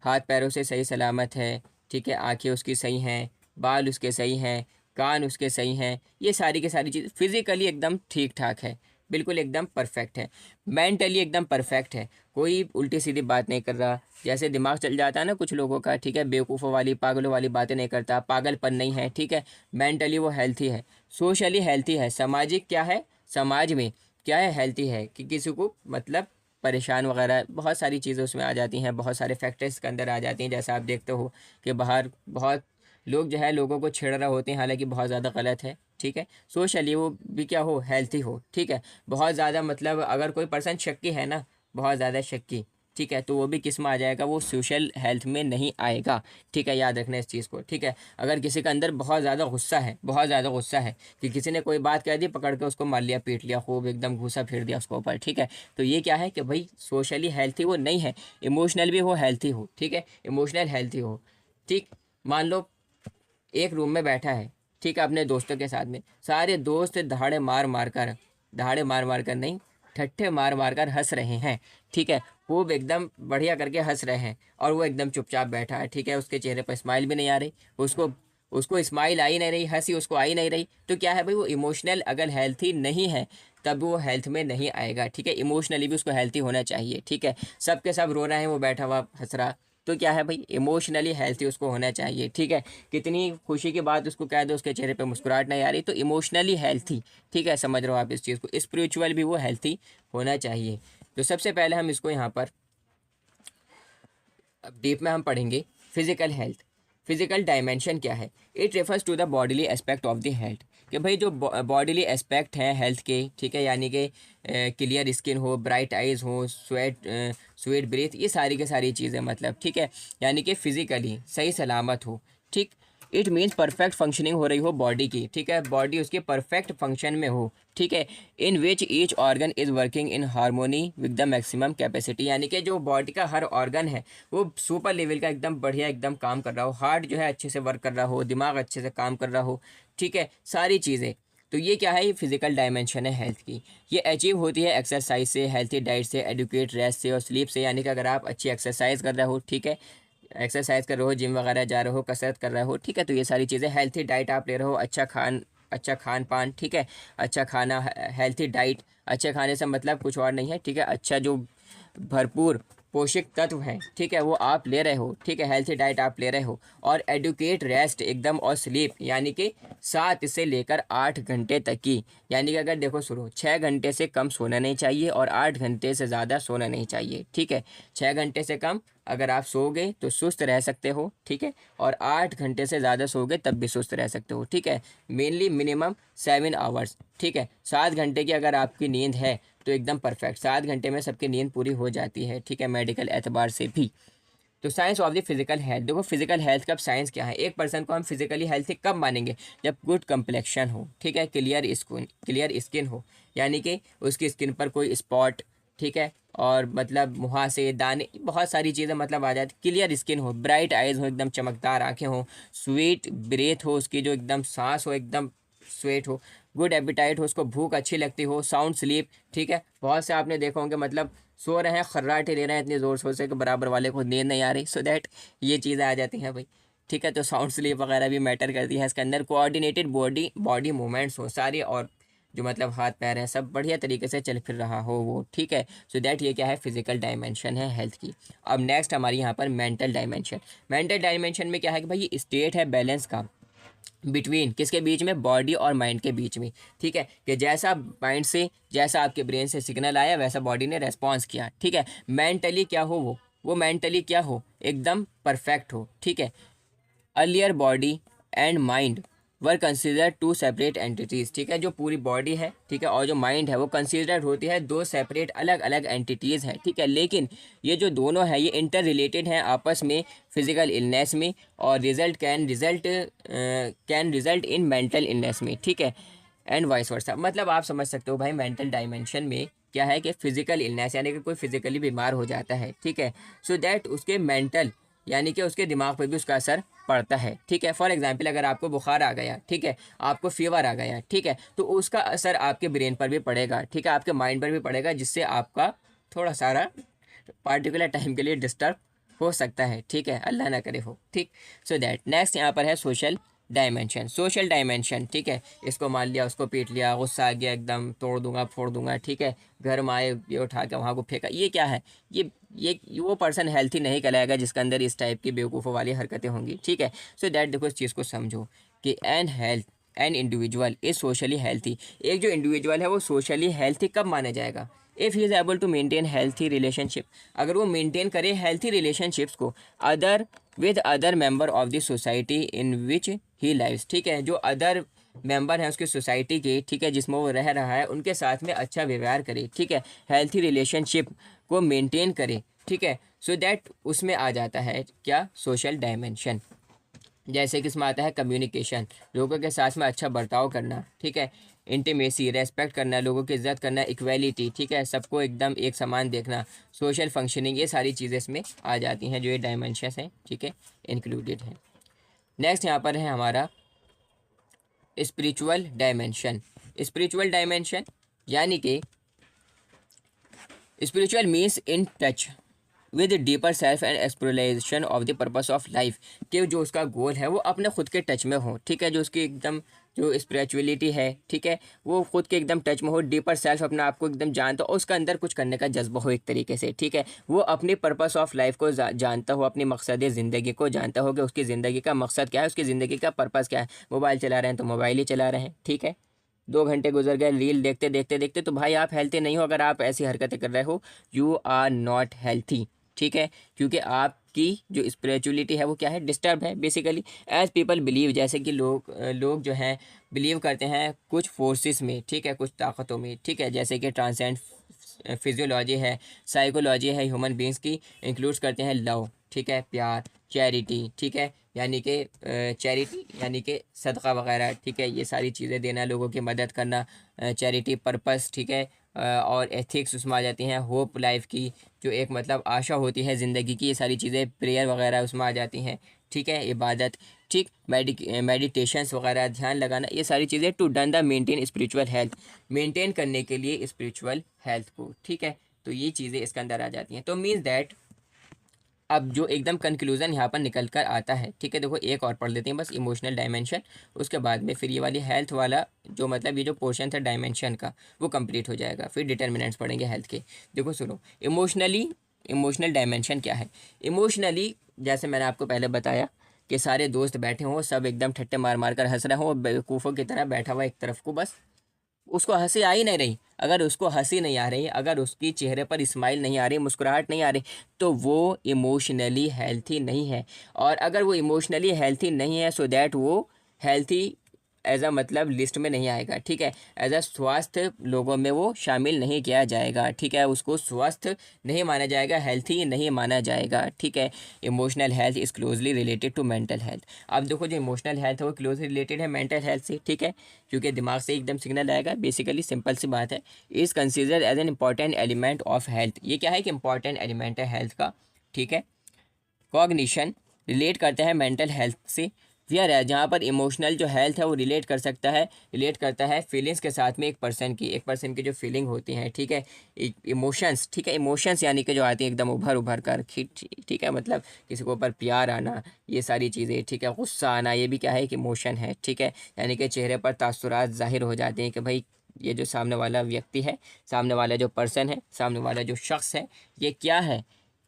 हाथ पैरों से सही सलामत है, ठीक है, आंखें उसकी सही हैं, बाल उसके सही हैं, कान उसके सही हैं, ये सारी की सारी चीज़ फिजिकली एकदम ठीक ठाक है, बिल्कुल एकदम परफेक्ट है। मेंटली एकदम परफेक्ट है, कोई उल्टी सीधी बात नहीं कर रहा, जैसे दिमाग चल जाता है ना कुछ लोगों का, ठीक है, बेवकूफ़ों वाली पागलों वाली बातें नहीं करता, पागलपन नहीं है, ठीक है। मेंटली वो हेल्थी है। सोशली हेल्थी है, सामाजिक क्या है, समाज में क्या है, हेल्थी है, कि किसी को मतलब परेशान वगैरह बहुत सारी चीज़ें उसमें आ जाती हैं, बहुत सारे फैक्टर्स के अंदर आ जाती हैं। जैसा आप देखते हो कि बाहर बहुत लोग जो है लोगों को छेड़ रहे होते हैं, हालांकि बहुत ज़्यादा गलत है, ठीक है। सोशली वो भी क्या हो, हेल्थी हो, ठीक है। बहुत ज़्यादा मतलब अगर कोई पर्सन शक्की है ना, बहुत ज़्यादा शक्की, ठीक है, तो वो भी किस में आ जाएगा, वो सोशल हेल्थ में नहीं आएगा, ठीक है। याद रखना इस चीज़ को, ठीक है। अगर किसी के अंदर बहुत ज़्यादा गुस्सा है, बहुत ज़्यादा गुस्सा है कि किसी ने कोई बात कह दी, पकड़ के उसको मार लिया, पीट लिया, खूब एकदम घूसा फिर दिया उसके ऊपर, ठीक है, तो ये क्या है कि भाई सोशली हेल्थी वो नहीं है। इमोशनल भी वो हेल्थी हो, ठीक है, इमोशनल हेल्थी हो, ठीक। मान लो एक रूम में बैठा है, ठीक है, अपने दोस्तों के साथ में, सारे दोस्त दहाड़े मार मार कर नहीं, ठट्ठे मार मार कर हंस रहे हैं, ठीक है, खूब एकदम बढ़िया करके हंस रहे हैं, और वो एकदम चुपचाप बैठा है, ठीक है, उसके चेहरे पर स्माइल भी नहीं आ रही, उसको उसको स्माइल आ ही नहीं रही, हंसी उसको आ ही नहीं रही, तो क्या है भाई, वो इमोशनल अगर हेल्थी नहीं है तब वो हेल्थ में नहीं आएगा, ठीक है। इमोशनली भी उसको हेल्थी होना चाहिए, ठीक है। सबके सब रो रहे हैं, वो बैठा हुआ हंस रहा, तो क्या है भाई, इमोशनली हेल्थी उसको होना चाहिए, ठीक है। कितनी खुशी की बात उसको कह दो, उसके चेहरे पे मुस्कुराहट नहीं आ रही, तो इमोशनली हेल्थी, ठीक है, समझ रहे हो आप इस चीज़ को। स्पिरिचुअल भी वो हेल्थी होना चाहिए। तो सबसे पहले हम इसको यहाँ पर अब डीप में हम पढ़ेंगे फिजिकल हेल्थ। फिजिकल डायमेंशन क्या है? It refers to the bodily aspect of the health, कि भाई जो बॉडीली एस्पेक्ट हैं हेल्थ के, ठीक है, यानी कि क्लियर स्किन हो, ब्राइट आइज़ हो, स्वीट ब्रीथ, ये सारी की सारी चीज़ें मतलब, ठीक है, यानी कि फिजिकली सही सलामत हो, ठीक। इट मीन्स परफेक्ट फंक्शनिंग हो रही हो बॉडी की, ठीक है, बॉडी उसके परफेक्ट फंक्शन में हो, ठीक है। In which each organ is working in harmony with the maximum capacity, यानी कि जो बॉडी का हर ऑर्गन है वो सुपर लेवल का एकदम बढ़िया एकदम काम कर रहा हो, हार्ट जो है अच्छे से वर्क कर रहा हो, दिमाग अच्छे से काम कर रहा हो, ठीक है, सारी चीज़ें। तो ये क्या है, ये फिजिकल डायमेंशन है हेल्थ की। ये अचीव होती है एक्सरसाइज से, हेल्थी डाइट से, एडुकेट रेस्ट से और स्लीप से, यानी कि अगर आप अच्छी एक्सरसाइज कर रहे हो, ठीक है, एक्सरसाइज कर रहे हो, जिम वगैरह जा रहे हो, कसरत कर रहे हो, ठीक है, तो ये सारी चीज़ें, हेल्थी डाइट आप ले रहे हो, अच्छा खान पान, ठीक है, अच्छा खाना, हेल्थी डाइट, अच्छे खाने से मतलब कुछ और नहीं है, ठीक है, अच्छा जो भरपूर पोषक तत्व हैं, ठीक है, वो आप ले रहे हो, ठीक है, हेल्थी डाइट आप ले रहे हो, और एडुकेट रेस्ट एकदम, और स्लीप यानी कि 7 से लेकर 8 घंटे तक की, यानी कि अगर देखो सुनो, 6 घंटे से कम सोना नहीं चाहिए और 8 घंटे से ज़्यादा सोना नहीं चाहिए, ठीक है। 6 घंटे से कम अगर आप सोओगे तो सुस्त रह सकते हो, ठीक है, और 8 घंटे से ज़्यादा सोओगे तब भी सुस्त रह सकते हो, ठीक है। मेनली मिनिमम 7 आवर्स, ठीक है, 7 घंटे की अगर आपकी नींद है तो एकदम परफेक्ट, 7 घंटे में सबकी नींद पूरी हो जाती है, ठीक है, मेडिकल एतबार से भी। तो science of the physical health, देखो फिजिकल हेल्थ का साइंस क्या है। एक पर्सन को हम फिजिकली हेल्थी कब मानेंगे? जब गुड कंप्लेक्शन हो, ठीक है, क्लियर स्किन हो, यानी कि उसकी स्किन पर कोई स्पॉट, ठीक है, और मतलब मुहासे, दाने, बहुत सारी चीज़ें मतलब आ जाती, क्लियर स्किन हो, ब्राइट आइज़ हो, एकदम चमकदार आंखें हो, स्वीट ब्रेथ हो, उसकी जो एकदम सांस हो एकदम स्वेट हो, गुड एपिटाइट हो, उसको भूख अच्छी लगती हो, साउंड स्लीप, ठीक है। बहुत से आपने देखा होंगे मतलब सो रहे हैं, खर्राटे ले रहे हैं इतनी ज़ोर शोर से कि बराबर वाले को नींद नहीं आ रही, सो दैट ये चीज़ें आ जाती हैं भाई, ठीक है। तो साउंड स्लीप वगैरह भी मैटर करती है इसके अंदर। कोऑर्डिनेटेड बॉडी मूवमेंट्स हो सारी, और जो मतलब हाथ पैर हैं सब बढ़िया तरीके से चल फिर रहा हो वो, ठीक है। सो दैट ये क्या है, फिजिकल डायमेंशन है हेल्थ की। अब नेक्स्ट हमारी यहाँ पर मेंटल डायमेंशन। मेंटल डायमेंशन में क्या है कि भाई ये स्टेट है बैलेंस का बिटवीन किसके बीच में, बॉडी और माइंड के बीच में, ठीक है। कि जैसा माइंड से, जैसा आपके ब्रेन से सिग्नल आया वैसा बॉडी ने रेस्पॉन्स किया, ठीक है। मेंटली क्या हो, वो मेंटली क्या हो, एकदम परफेक्ट हो, ठीक है। Earlier body and mind were consider to separate entities, ठीक है। जो पूरी बॉडी है, ठीक है, और जो माइंड है वो कंसिडर होती है दो सेपरेट अलग अलग एंटिटीज़ हैं, ठीक है। लेकिन ये जो दोनों हैं ये इंटर रिलेटेड हैं आपस में फिजिकल इलनेस में, और can result in mental illness में, ठीक है, एंड वाइस वर्सा। मतलब आप समझ सकते हो भाई मेंटल डायमेंशन में क्या है कि फिजिकल इलनेस यानी कि कोई फिजिकली बीमार हो जाता है, ठीक है। सो दैट उसके मेंटल यानी कि उसके दिमाग पर भी उसका असर पड़ता है, ठीक है। फॉर एग्जांपल अगर आपको बुखार आ गया, ठीक है, आपको फीवर आ गया, ठीक है, तो उसका असर आपके ब्रेन पर भी पड़ेगा, ठीक है, आपके माइंड पर भी पड़ेगा, जिससे आपका थोड़ा सारा पार्टिकुलर टाइम के लिए डिस्टर्ब हो सकता है, ठीक है, अल्लाह ना करे हो, ठीक। सो दैट नेक्स्ट यहाँ पर है सोशल डायमेंशन। सोशल डायमेंशन, ठीक है, इसको मान लिया, उसको पीट लिया, गुस्सा आ गया, एकदम तोड़ दूंगा फोड़ दूंगा, ठीक है, घर में आए ये उठा के वहाँ को फेंका, ये क्या है, ये वो पर्सन हेल्थी नहीं कहलाएगा जिसके अंदर इस टाइप की बेवकूफ़ों वाली हरकतें होंगी, ठीक है। सो दैट देखो इस चीज़ को समझो कि an individual is socially healthy. एक जो इंडिविजुअल है वो सोशली हेल्थी कब माना जाएगा, if he is able to maintain healthy relationship, अगर वो मेंटेन करे हेल्थी रिलेशनशिप्स को other member of the society in which he lives, ठीक है, जो अदर मेंबर हैं उसकी सोसाइटी के, ठीक है, जिसमें वो रह रहा है उनके साथ में अच्छा व्यवहार करे, ठीक है, हेल्थी रिलेशनशिप को मेंटेन करे, ठीक है। सो दैट उसमें आ जाता है क्या, सोशल डायमेंशन। जैसे कि इसमें आता है कम्युनिकेशन, लोगों के साथ में अच्छा बर्ताव करना, ठीक है, इंटीमेसी, रेस्पेक्ट करना, लोगों की इज्जत करना, इक्वेलिटी, ठीक है, सबको एकदम एक समान देखना, सोशल फंक्शनिंग, ये सारी चीज़ें इसमें आ जाती हैं जो ये डायमेंशंस हैं, ठीक है, इंक्लूडेड हैं। नेक्स्ट यहाँ पर है हमारा स्पिरिचुअल डायमेंशन। स्पिरिचुअल डायमेंशन यानी कि spiritual means in touch with deeper self and exploration of the purpose of life, कि जो उसका गोल है वो अपने खुद के टच में हो, ठीक है, जो उसकी एकदम जो स्पिरिचुअलिटी है, ठीक है, वो खुद के एकदम टच में हो, डीपर सेल्फ अपने आप को एकदम जानता हो, उसका अंदर कुछ करने का जज्बा हो एक तरीके से, ठीक है, वो अपने पर्पस ऑफ लाइफ को जानता हो, अपनी मकसद ज़िंदगी को जानता हो कि उसकी ज़िंदगी का मकसद क्या है, उसकी ज़िंदगी का पर्पस क्या है। मोबाइल चला रहे हैं तो मोबाइल ही चला रहे हैं, ठीक है, 2 घंटे गुजर गए रील देखते देखते देखते, तो भाई आप हेल्थी नहीं हो अगर आप ऐसी हरकतें कर रहे हो, यू आर नॉट हेल्थी, ठीक है, क्योंकि आपकी जो स्पिरिचुअलिटी है वो क्या है, डिस्टर्ब है बेसिकली। एज पीपल बिलीव, जैसे कि लोग जो हैं बिलीव करते हैं कुछ फोर्सेस में, ठीक है, कुछ ताकतों में, ठीक है, जैसे कि ट्रांसेंड फिजियोलॉजी है, साइकोलॉजी है ह्यूमन बींग्स की, इंक्लूड्स करते हैं लव, ठीक है, प्यार, चैरिटी, ठीक है, यानी कि चैरिटी यानी कि सदका वगैरह, ठीक है, ये सारी चीज़ें देना, लोगों की मदद करना, चैरिटी, पर्पस, ठीक है, और एथिक्स उसमें आ जाती हैं, होप लाइफ की जो एक मतलब आशा होती है ज़िंदगी की, ये सारी चीज़ें, प्रेयर वगैरह उसमें आ जाती हैं, ठीक है, इबादत, ठीक, मेडिटेशंस वगैरह, ध्यान लगाना, ये सारी चीज़ें to done the maintain spiritual health, maintain करने के लिए स्पिरिचुअल हेल्थ को, ठीक है, तो ये चीज़ें इसके अंदर आ जाती हैं। तो मीन्स दैट अब जो एकदम कंक्लूजन यहाँ पर निकल कर आता है, ठीक है, देखो एक और पढ़ लेते हैं बस, इमोशनल डायमेंशन, उसके बाद में फिर ये वाली हेल्थ वाला जो मतलब ये जो पोर्शन था डायमेंशन का वो कंप्लीट हो जाएगा, फिर डिटर्मिनेंट्स पढ़ेंगे हेल्थ के। देखो सुनो, इमोशनल डायमेंशन क्या है। इमोशनली जैसे मैंने आपको पहले बताया कि सारे दोस्त बैठे हों, सब एकदम ठट्टे मार मार कर हंस रहे हों, बेवकूफ़ों की तरह बैठा हुआ एक तरफ को, बस उसको हंसी आ ही नहीं रही, अगर उसको हंसी नहीं आ रही, अगर उसकी चेहरे पर स्माइल नहीं आ रही, मुस्कुराहट नहीं आ रही, तो वो इमोशनली हेल्थी नहीं है। और अगर वो इमोशनली हेल्थी नहीं है, सो दैट वो हेल्थी एज अ मतलब लिस्ट में नहीं आएगा, ठीक है, एज अ स्वस्थ लोगों में वो शामिल नहीं किया जाएगा, ठीक है, उसको स्वस्थ नहीं माना जाएगा, हेल्थी नहीं माना जाएगा, ठीक है। Emotional health is closely related to mental health. अब देखो जो इमोशनल हेल्थ है वो क्लोजली रिलेटेड है मेंटल हेल्थ से, ठीक है, क्योंकि दिमाग से एकदम सिग्नल आएगा, बेसिकली सिंपल सी बात है। Is considered as an important element of health, ये क्या है कि इंपॉर्टेंट एलिमेंट है हेल्थ का, ठीक है। कॉग्निशन रिलेट करते हैं मेंटल हेल्थ से, वेयर है जहाँ पर इमोशनल जो हेल्थ है वो रिलेट करता है फीलिंग्स के साथ में, एक पर्सन की जो फीलिंग होती हैं, ठीक है, इमोशंस, ठीक है, इमोशंस यानी कि जो आती हैं एकदम उभर उभर कर, ठीक है, मतलब किसी के ऊपर प्यार आना, ये सारी चीज़ें, ठीक है, गुस्सा आना, ये भी क्या है एक इमोशन है, ठीक है, यानी कि चेहरे पर तासुरात ज़ाहिर हो जाते हैं कि भाई ये जो सामने वाला व्यक्ति है, सामने वाला जो पर्सन है, सामने वाला जो शख्स है, ये क्या है,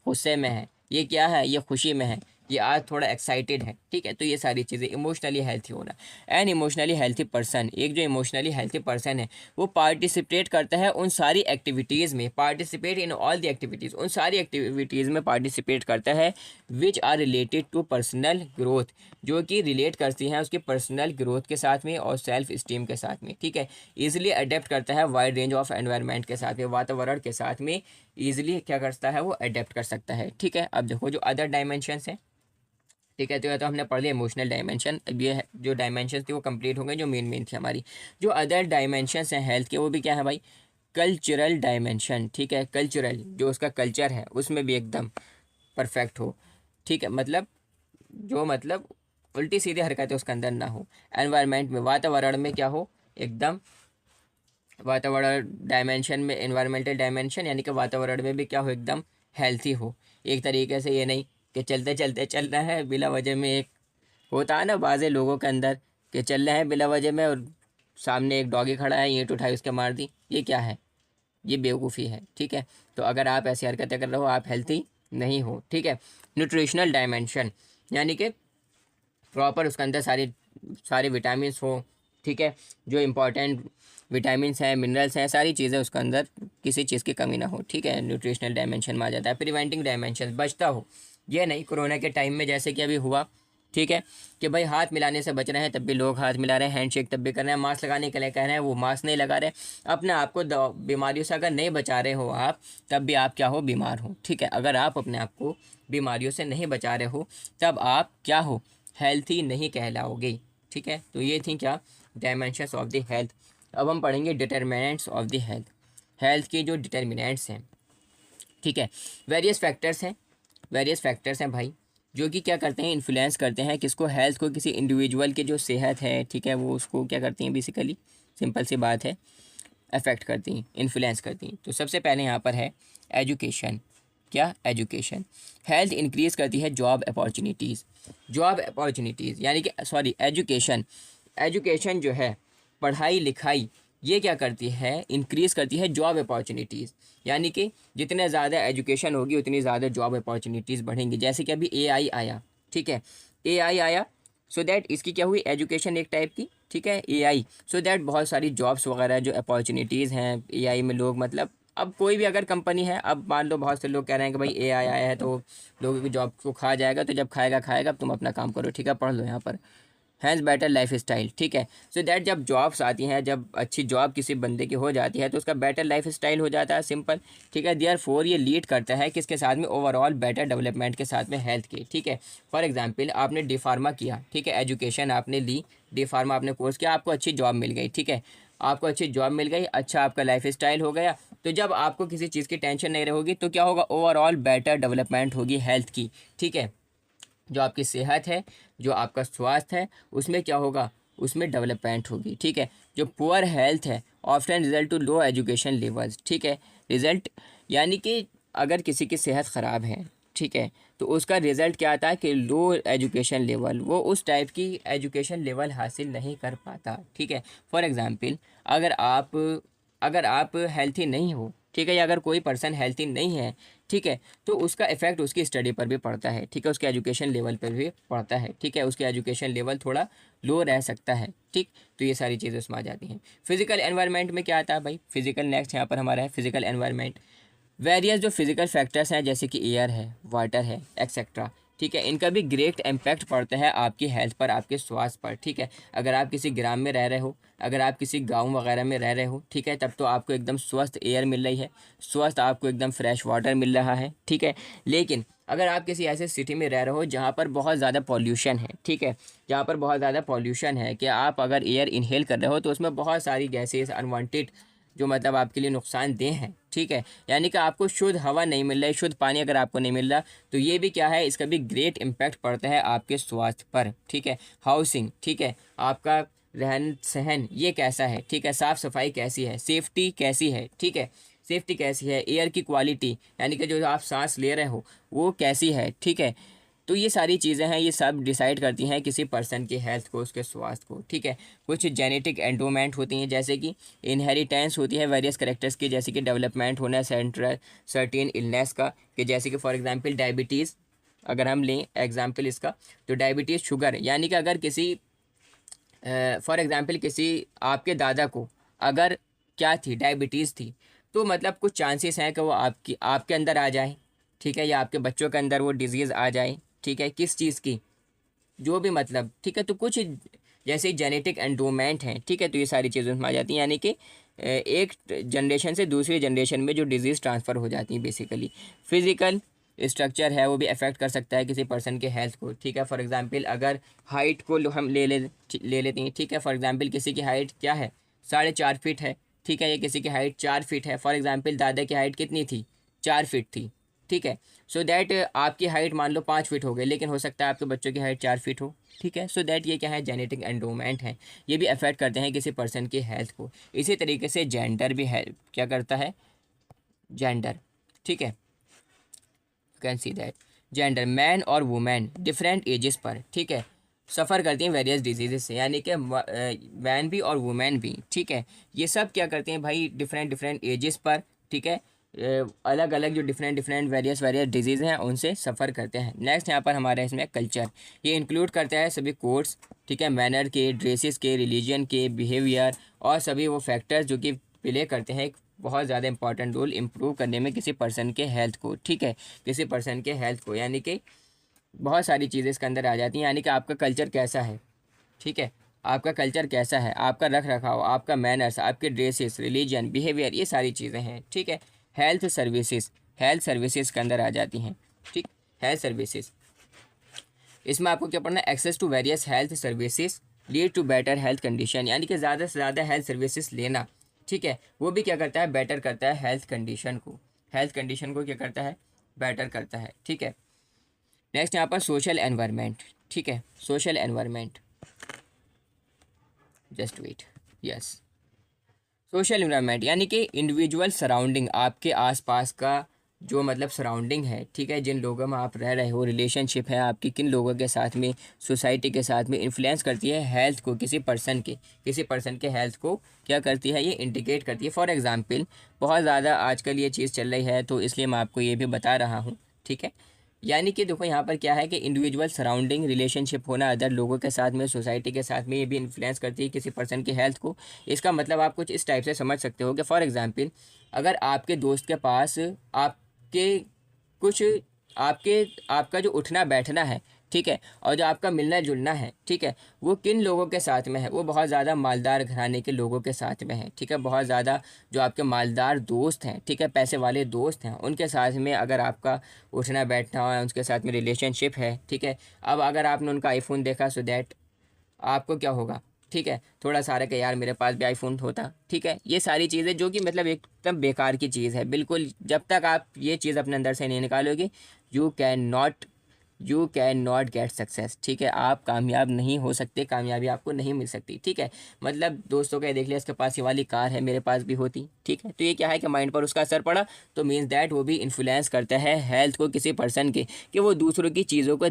गुस्से में है, ये क्या है, ये खुशी में है, ये आज थोड़ा एक्साइटेड है, ठीक है। तो ये सारी चीज़ें इमोशनली हेल्थी होना। एन इमोशनली हेल्थी पर्सन, एक जो इमोशनली हेल्थी पर्सन है वो पार्टिसिपेट करता है उन सारी एक्टिविटीज़ में, participate in all the activities, उन सारी एक्टिविटीज़ में पार्टिसिपेट करता है which are related to personal growth, जो कि रिलेट करती हैं उसकी पर्सनल ग्रोथ के साथ में और सेल्फ इस्टीम के साथ में, ठीक है। ईजिली अडेप्ट करता है वाइड रेंज ऑफ एनवायरनमेंट के साथ में, वातावरण के साथ में ईजिली क्या करता है वो अडेप्ट कर सकता है, ठीक है। अब देखो जो अदर डायमेंशंस हैं, ठीक है, तो ये तो हमने पढ़ लिया इमोशनल डायमेंशन। अब ये जो डायमेंशन थी वो कंप्लीट हो गए, जो मेन थी हमारी। जो अदर डायमेंशंस हैं हेल्थ के वो भी क्या है भाई, कल्चरल डायमेंशन, ठीक है। कल्चरल जो उसका कल्चर है उसमें भी एकदम परफेक्ट हो, ठीक है, मतलब उल्टी सीधी हरकतें उसके अंदर ना हो। एनवायरनमेंट में, वातावरण में क्या हो, एकदम वातावरण डायमेंशन में, एनवायरमेंटल डायमेंशन यानी कि वातावरण में भी क्या हो, एकदम हेल्थी हो। एक तरीके से ये नहीं कि चलते चलते चल रहा है बिला वजह में, एक होता है ना बाज़े लोगों के अंदर कि चल रहे हैं बिला वजह में और सामने एक डॉगी खड़ा है, ईंट उठाई उसके मार दी, ये क्या है, ये बेवकूफ़ी है, ठीक है। तो अगर आप ऐसी हरकतें कर रहे हो आप हेल्थी नहीं हो, ठीक है। न्यूट्रिशनल डायमेंशन यानी कि प्रॉपर उसके अंदर सारे विटामिन्स हो, ठीक है, जो इम्पोर्टेंट विटामिन्स हैं, मिनरल्स हैं, सारी चीज़ें उसके अंदर किसी चीज़ की कमी ना हो, ठीक है, न्यूट्रिशनल डायमेंशन में आ जाता है। प्रिवेंटिंग डायमेंशन, बचता हो, ये नहीं कोरोना के टाइम में जैसे कि अभी हुआ, ठीक है, कि भाई हाथ मिलाने से बच रहे हैं तब भी लोग हाथ मिला रहे हैं, हैंडशेक तब भी कर रहे हैं, मास्क लगाने के लिए कह रहे हैं वो मास्क नहीं लगा रहे। अपने आप को बीमारियों से अगर नहीं बचा रहे हो आप, तब भी आप क्या हो, बीमार हो, ठीक है। अगर आप अपने आप को बीमारियों से नहीं बचा रहे हो तब आप क्या हो, हेल्थी नहीं कहलाओगे, ठीक है। तो ये थी क्या, डायमेंशंस ऑफ द हेल्थ। अब हम पढ़ेंगे determinants of the health, health के जो डिटर्मिनेंट्स हैं, ठीक है। वेरियस फैक्टर्स हैं भाई, जो कि क्या करते हैं, इन्फ्लुएंस करते हैं किसको, हेल्थ को, किसी इंडिविजुअल की जो सेहत है, ठीक है, वो उसको क्या करती हैं, बेसिकली सिंपल सी बात है, अफेक्ट करती हैं, इन्फ्लुएंस करती हैं। तो सबसे पहले यहाँ पर है एजुकेशन। क्या, एजुकेशन। हेल्थ इंक्रीज़ करती है जॉब अपॉर्चुनिटीज़ यानी कि सॉरी एजुकेशन जो है, पढ़ाई लिखाई, ये क्या करती है, इंक्रीज़ करती है जॉब अपॉर्चुनिटीज़, यानी कि जितने ज़्यादा एजुकेशन होगी उतनी ज़्यादा जॉब अपॉर्चुनिटीज़ बढ़ेंगी। जैसे कि अभी एआई आया, ठीक है, एआई आया, सो दैट इसकी क्या हुई, एजुकेशन एक टाइप की, ठीक है, एआई, सो दैट बहुत सारी जॉब्स वगैरह जो अपॉर्चुनिटीज़ हैं एआई में, लोग मतलब अब कोई भी अगर कंपनी है, अब मान लो बहुत से लोग कह रहे हैं कि भाई एआई आया है तो लोगों की जॉब को खा जाएगा, तो जब खाएगा अब तुम अपना काम करो, ठीक है, पढ़ लो यहाँ पर, हैज़ बेटर लाइफ स्टाइल, ठीक है। सो दैट जब जॉब्स आती हैं, जब अच्छी जॉब किसी बंदे की हो जाती है तो उसका बेटर लाइफ स्टाइल हो जाता है, सिंपल, ठीक है। देयरफॉर ये लीड करता है किसके साथ में, ओवरऑल बेटर डेवलपमेंट के साथ में हेल्थ के, ठीक है। फॉर एग्जांपल आपने डी फार्मा किया, ठीक है, एजुकेशन आपने ली, डी फार्मा आपने कोर्स किया, आपको अच्छी जॉब मिल गई, ठीक है, आपको अच्छी जॉब मिल गई, अच्छा आपका लाइफ स्टाइल हो गया, तो जब आपको किसी चीज़ की टेंशन नहीं रहेगी तो क्या होगा, ओवरऑल बेटर डेवलपमेंट होगी हेल्थ की, ठीक है। जो आपकी सेहत है, जो आपका स्वास्थ्य है, उसमें क्या होगा, उसमें डेवलपमेंट होगी, ठीक है। जो पुअर हेल्थ है often result to low education levels, ठीक है, रिजल्ट यानी कि अगर किसी की सेहत ख़राब है, ठीक है, तो उसका रिज़ल्ट क्या आता है कि लो एजुकेशन लेवल, वो उस टाइप की एजुकेशन लेवल हासिल नहीं कर पाता, ठीक है। फॉर एग्ज़ाम्पल अगर आप हेल्थी नहीं हो, ठीक है, या अगर कोई पर्सन हेल्थी नहीं है, ठीक है, तो उसका इफ़ेक्ट उसकी स्टडी पर भी पड़ता है, ठीक है, उसके एजुकेशन लेवल पर भी पड़ता है, ठीक है, उसके एजुकेशन लेवल थोड़ा लो रह सकता है, ठीक। तो ये सारी चीज़ें उसमें आ जाती हैं। फिजिकल एनवायरनमेंट में क्या आता है भाई, फिजिकल, नेक्स्ट यहाँ पर हमारा है फिजिकल एनवायरनमेंट। वेरियस जो फिजिकल फैक्टर्स हैं जैसे कि एयर है, वाटर है, एक्सेट्रा, ठीक है, इनका भी ग्रेट इम्पैक्ट पड़ता है आपकी हेल्थ पर, आपके स्वास्थ्य पर, ठीक है। अगर आप किसी ग्राम में रह रहे हो, अगर आप किसी गांव वगैरह में रह रहे हो, ठीक है, तब तो आपको एकदम स्वस्थ एयर मिल रही है, स्वस्थ आपको एकदम फ्रेश वाटर मिल रहा है, ठीक है। लेकिन अगर आप किसी ऐसे सिटी में रह रहे हो जहाँ पर बहुत ज़्यादा पॉल्यूशन है, ठीक है, जहाँ पर बहुत ज़्यादा पॉल्यूशन है कि आप अगर एयर इनहेल कर रहे हो तो उसमें बहुत सारी गैसेस अनवांटेड जो मतलब आपके लिए नुकसानदेह हैं, ठीक है, यानी कि आपको शुद्ध हवा नहीं मिल रहा है, शुद्ध पानी अगर आपको नहीं मिल रहा, तो ये भी क्या है, इसका भी ग्रेट इम्पैक्ट पड़ता है आपके स्वास्थ्य पर, ठीक है। हाउसिंग, ठीक है, आपका रहन सहन ये कैसा है, ठीक है, साफ़ सफाई कैसी है, सेफ्टी कैसी है, ठीक है, सेफ्टी कैसी है, एयर की क्वालिटी यानी कि जो आप सांस ले रहे हो वो कैसी है, ठीक है, तो ये सारी चीज़ें हैं, ये सब डिसाइड करती हैं किसी पर्सन की हेल्थ को, उसके स्वास्थ्य को, ठीक है। कुछ जेनेटिक एंडोमेंट होती हैं, जैसे कि इनहेरिटेंस होती है वेरियस करेक्टर्स की, जैसे कि डेवलपमेंट होना सेंट्रल सर्टेन इलनेस का, कि जैसे कि फॉर एग्जांपल डायबिटीज़ अगर हम लें एग्जांपल इसका, तो डायबिटीज़ शुगर, यानी कि अगर किसी फॉर एग्जांपल किसी आपके दादा को अगर क्या थी, डायबिटीज़ थी, तो मतलब कुछ चांसेस हैं कि वो आपके अंदर आ जाए, ठीक है, या आपके बच्चों के अंदर वो डिजीज़ आ जाए, ठीक है, किस चीज़ की, जो भी मतलब, ठीक है। तो कुछ जैसे जेनेटिक एंडोमेंट हैं, ठीक है, तो ये सारी चीज़ें उसमें आ जाती हैं, यानी कि एक जनरेशन से दूसरी जनरेशन में जो डिजीज़ ट्रांसफ़र हो जाती हैं बेसिकली। फिज़िकल स्ट्रक्चर है वो भी अफेक्ट कर सकता है किसी पर्सन के हेल्थ को, ठीक है। फॉर एग्जांपल अगर हाइट को हम ले लेते हैं, ठीक है। फॉर एग्जांपल किसी की हाइट क्या है, 4.5 फीट है, ठीक है, या किसी की हाइट 4 फीट है। फॉर एग्जांपल दादा की हाइट कितनी थी, 4 फीट थी, ठीक है। सो दैट आपकी हाइट मान लो 5 फीट हो गई, लेकिन हो सकता है आपके बच्चों की हाइट 4 फीट हो, ठीक है। सो दैट ये क्या है, जेनेटिक एंडोमेंट है, ये भी अफेक्ट करते हैं किसी पर्सन की हेल्थ को। इसी तरीके से जेंडर भी है, क्या करता है, जेंडर, ठीक है, can see that gender, man और वुमेन डिफरेंट एजेस पर, ठीक है, सफ़र करती हैं वेरियस डिजीज़ से, यानी कि मैन भी और वुमेन भी, ठीक है, ये सब क्या करते हैं भाई, डिफरेंट डिफरेंट एजेस पर, ठीक है, अलग अलग जो different different various various disease हैं उनसे सफ़र करते हैं। नेक्स्ट यहाँ पर हमारे इसमें कल्चर, ये इंक्लूड करता है सभी कोड्स, ठीक है, मैनर के, ड्रेसेस के, रिलीजन के, बिहेवियर और सभी वो फैक्टर्स जो कि प्ले करते हैं एक बहुत ज़्यादा इंपॉर्टेंट रोल इम्प्रूव करने में किसी पर्सन के हेल्थ को, ठीक है, किसी पर्सन के हेल्थ को, यानी कि बहुत सारी चीज़ें इसके अंदर आ जाती हैं, यानी कि आपका कल्चर कैसा है, ठीक है, आपका कल्चर कैसा है, आपका रख रखाव, आपका मैनर्स, आपके ड्रेसेस, रिलीजन, बिहेवियर, ये सारी चीज़ें हैं, ठीक है। हेल्थ सर्विसेज के अंदर आ जाती हैं, ठीक, हेल्थ सर्विसेज, इसमें आपको क्या पढ़ना है, access to various health services lead to better health condition, यानी कि ज़्यादा से ज़्यादा हेल्थ सर्विसेज लेना, ठीक है, वो भी क्या करता है, बेटर करता है हेल्थ कंडीशन को क्या करता है, बेटर करता है, ठीक है। नेक्स्ट यहाँ पर सोशल एनवायरनमेंट, ठीक है, social environment, just wait, yes, social environment यानी कि इंडिविजुअल सराउंडिंग, आपके आसपास का जो मतलब सराउंडिंग है, ठीक है, जिन लोगों में आप रह रहे हो, रिलेशनशिप है आपकी किन लोगों के साथ में, सोसाइटी के साथ में, इन्फ्लुएंस करती है हेल्थ को, किसी पर्सन के हेल्थ को क्या करती है, ये इंडिकेट करती है। फॉर एग्जांपल बहुत ज़्यादा आजकल ये चीज़ चल रही है, तो इसलिए मैं आपको ये भी बता रहा हूँ, ठीक है। यानी कि देखो यहाँ पर क्या है कि इंडिविजुअल सराउंडिंग, रिलेशनशिप होना अदर लोगों के साथ में, सोसाइटी के साथ में, ये भी इन्फ्लुएंस करती है किसी पर्सन की हेल्थ को। इसका मतलब आप कुछ इस टाइप से समझ सकते हो कि फॉर एग्जांपल अगर आपके दोस्त के पास आपके कुछ आपके आपका जो उठना बैठना है, ठीक है, और जो आपका मिलना जुलना है, ठीक है, वो किन लोगों के साथ में है, वो बहुत ज़्यादा मालदार घराने के लोगों के साथ में है, ठीक है, बहुत ज़्यादा जो आपके मालदार दोस्त हैं, ठीक है, पैसे वाले दोस्त हैं, उनके साथ में अगर आपका उठना बैठना है, उनके साथ में रिलेशनशिप है, ठीक है। अब अगर आपने उनका आईफोन देखा, सो दैट आपको क्या होगा, ठीक है, थोड़ा सारा कि यार मेरे पास भी आईफोन होता, ठीक है। ये सारी चीज़ें जो कि मतलब एकदम बेकार की चीज़ है, बिल्कुल जब तक आप ये चीज़ अपने अंदर से नहीं निकालोगे, you can not you can not get success, ठीक है, आप कामयाब नहीं हो सकते, कामयाबी आपको नहीं मिल सकती, ठीक है। मतलब दोस्तों का देख लिया, इसके पास ये वाली कार है, मेरे पास भी होती, ठीक है, तो ये क्या है कि माइंड पर उसका असर पड़ा, तो मीन्स दैट वो भी इन्फ्लुएंस करता है हेल्थ को किसी पर्सन के, कि वो दूसरों की चीज़ों को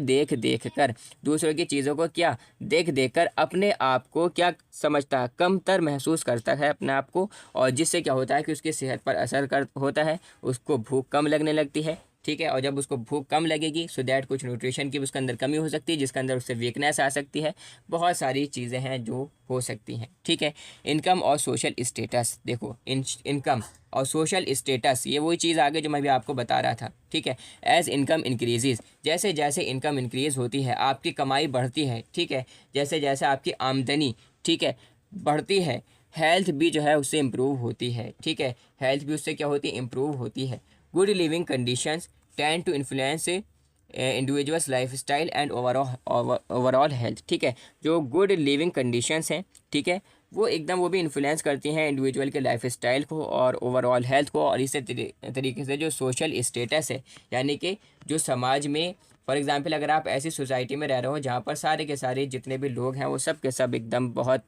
दूसरों की चीज़ों को क्या देख देख कर अपने आप को क्या समझता है, कमतर महसूस करता है अपने आप को, और जिससे क्या होता है कि उसकी सेहत पर असर कर होता है, उसको भूख कम लगने लगती है, ठीक है, और जब उसको भूख कम लगेगी, सो दैट कुछ न्यूट्रिशन की उसके अंदर कमी हो सकती है, जिसके अंदर उससे वीकनेस आ सकती है, बहुत सारी चीज़ें हैं जो हो सकती हैं, ठीक है। इनकम और सोशल स्टेटस, देखो इनकम और सोशल स्टेटस, ये वही चीज़ आगे जो मैं भी आपको बता रहा था, ठीक है। एज इनकम इंक्रीजेज, जैसे जैसे इनकम इंक्रीज़ होती है, आपकी कमाई बढ़ती है, ठीक है, जैसे जैसे आपकी आमदनी, ठीक है, बढ़ती है, हेल्थ भी जो है उससे इम्प्रूव होती है, ठीक है, हेल्थ भी उससे क्या होती है, इम्प्रूव होती है। Good living conditions tend to influence individuals life style and overall health, ठीक है, जो गुड लिविंग कंडीशंस हैं, ठीक है, वो एकदम वो भी इन्फ्लुएंस करती हैं इंडिविजुअल के लाइफ स्टाइल को और ओवरऑल हेल्थ को, और इसी तरीके से जो सोशल स्टेटस है, यानी कि जो समाज में, फॉर एग्जांपल अगर आप ऐसी सोसाइटी में रह रहे हो जहाँ पर सारे के सारे जितने भी लोग हैं वो सब के सब एकदम बहुत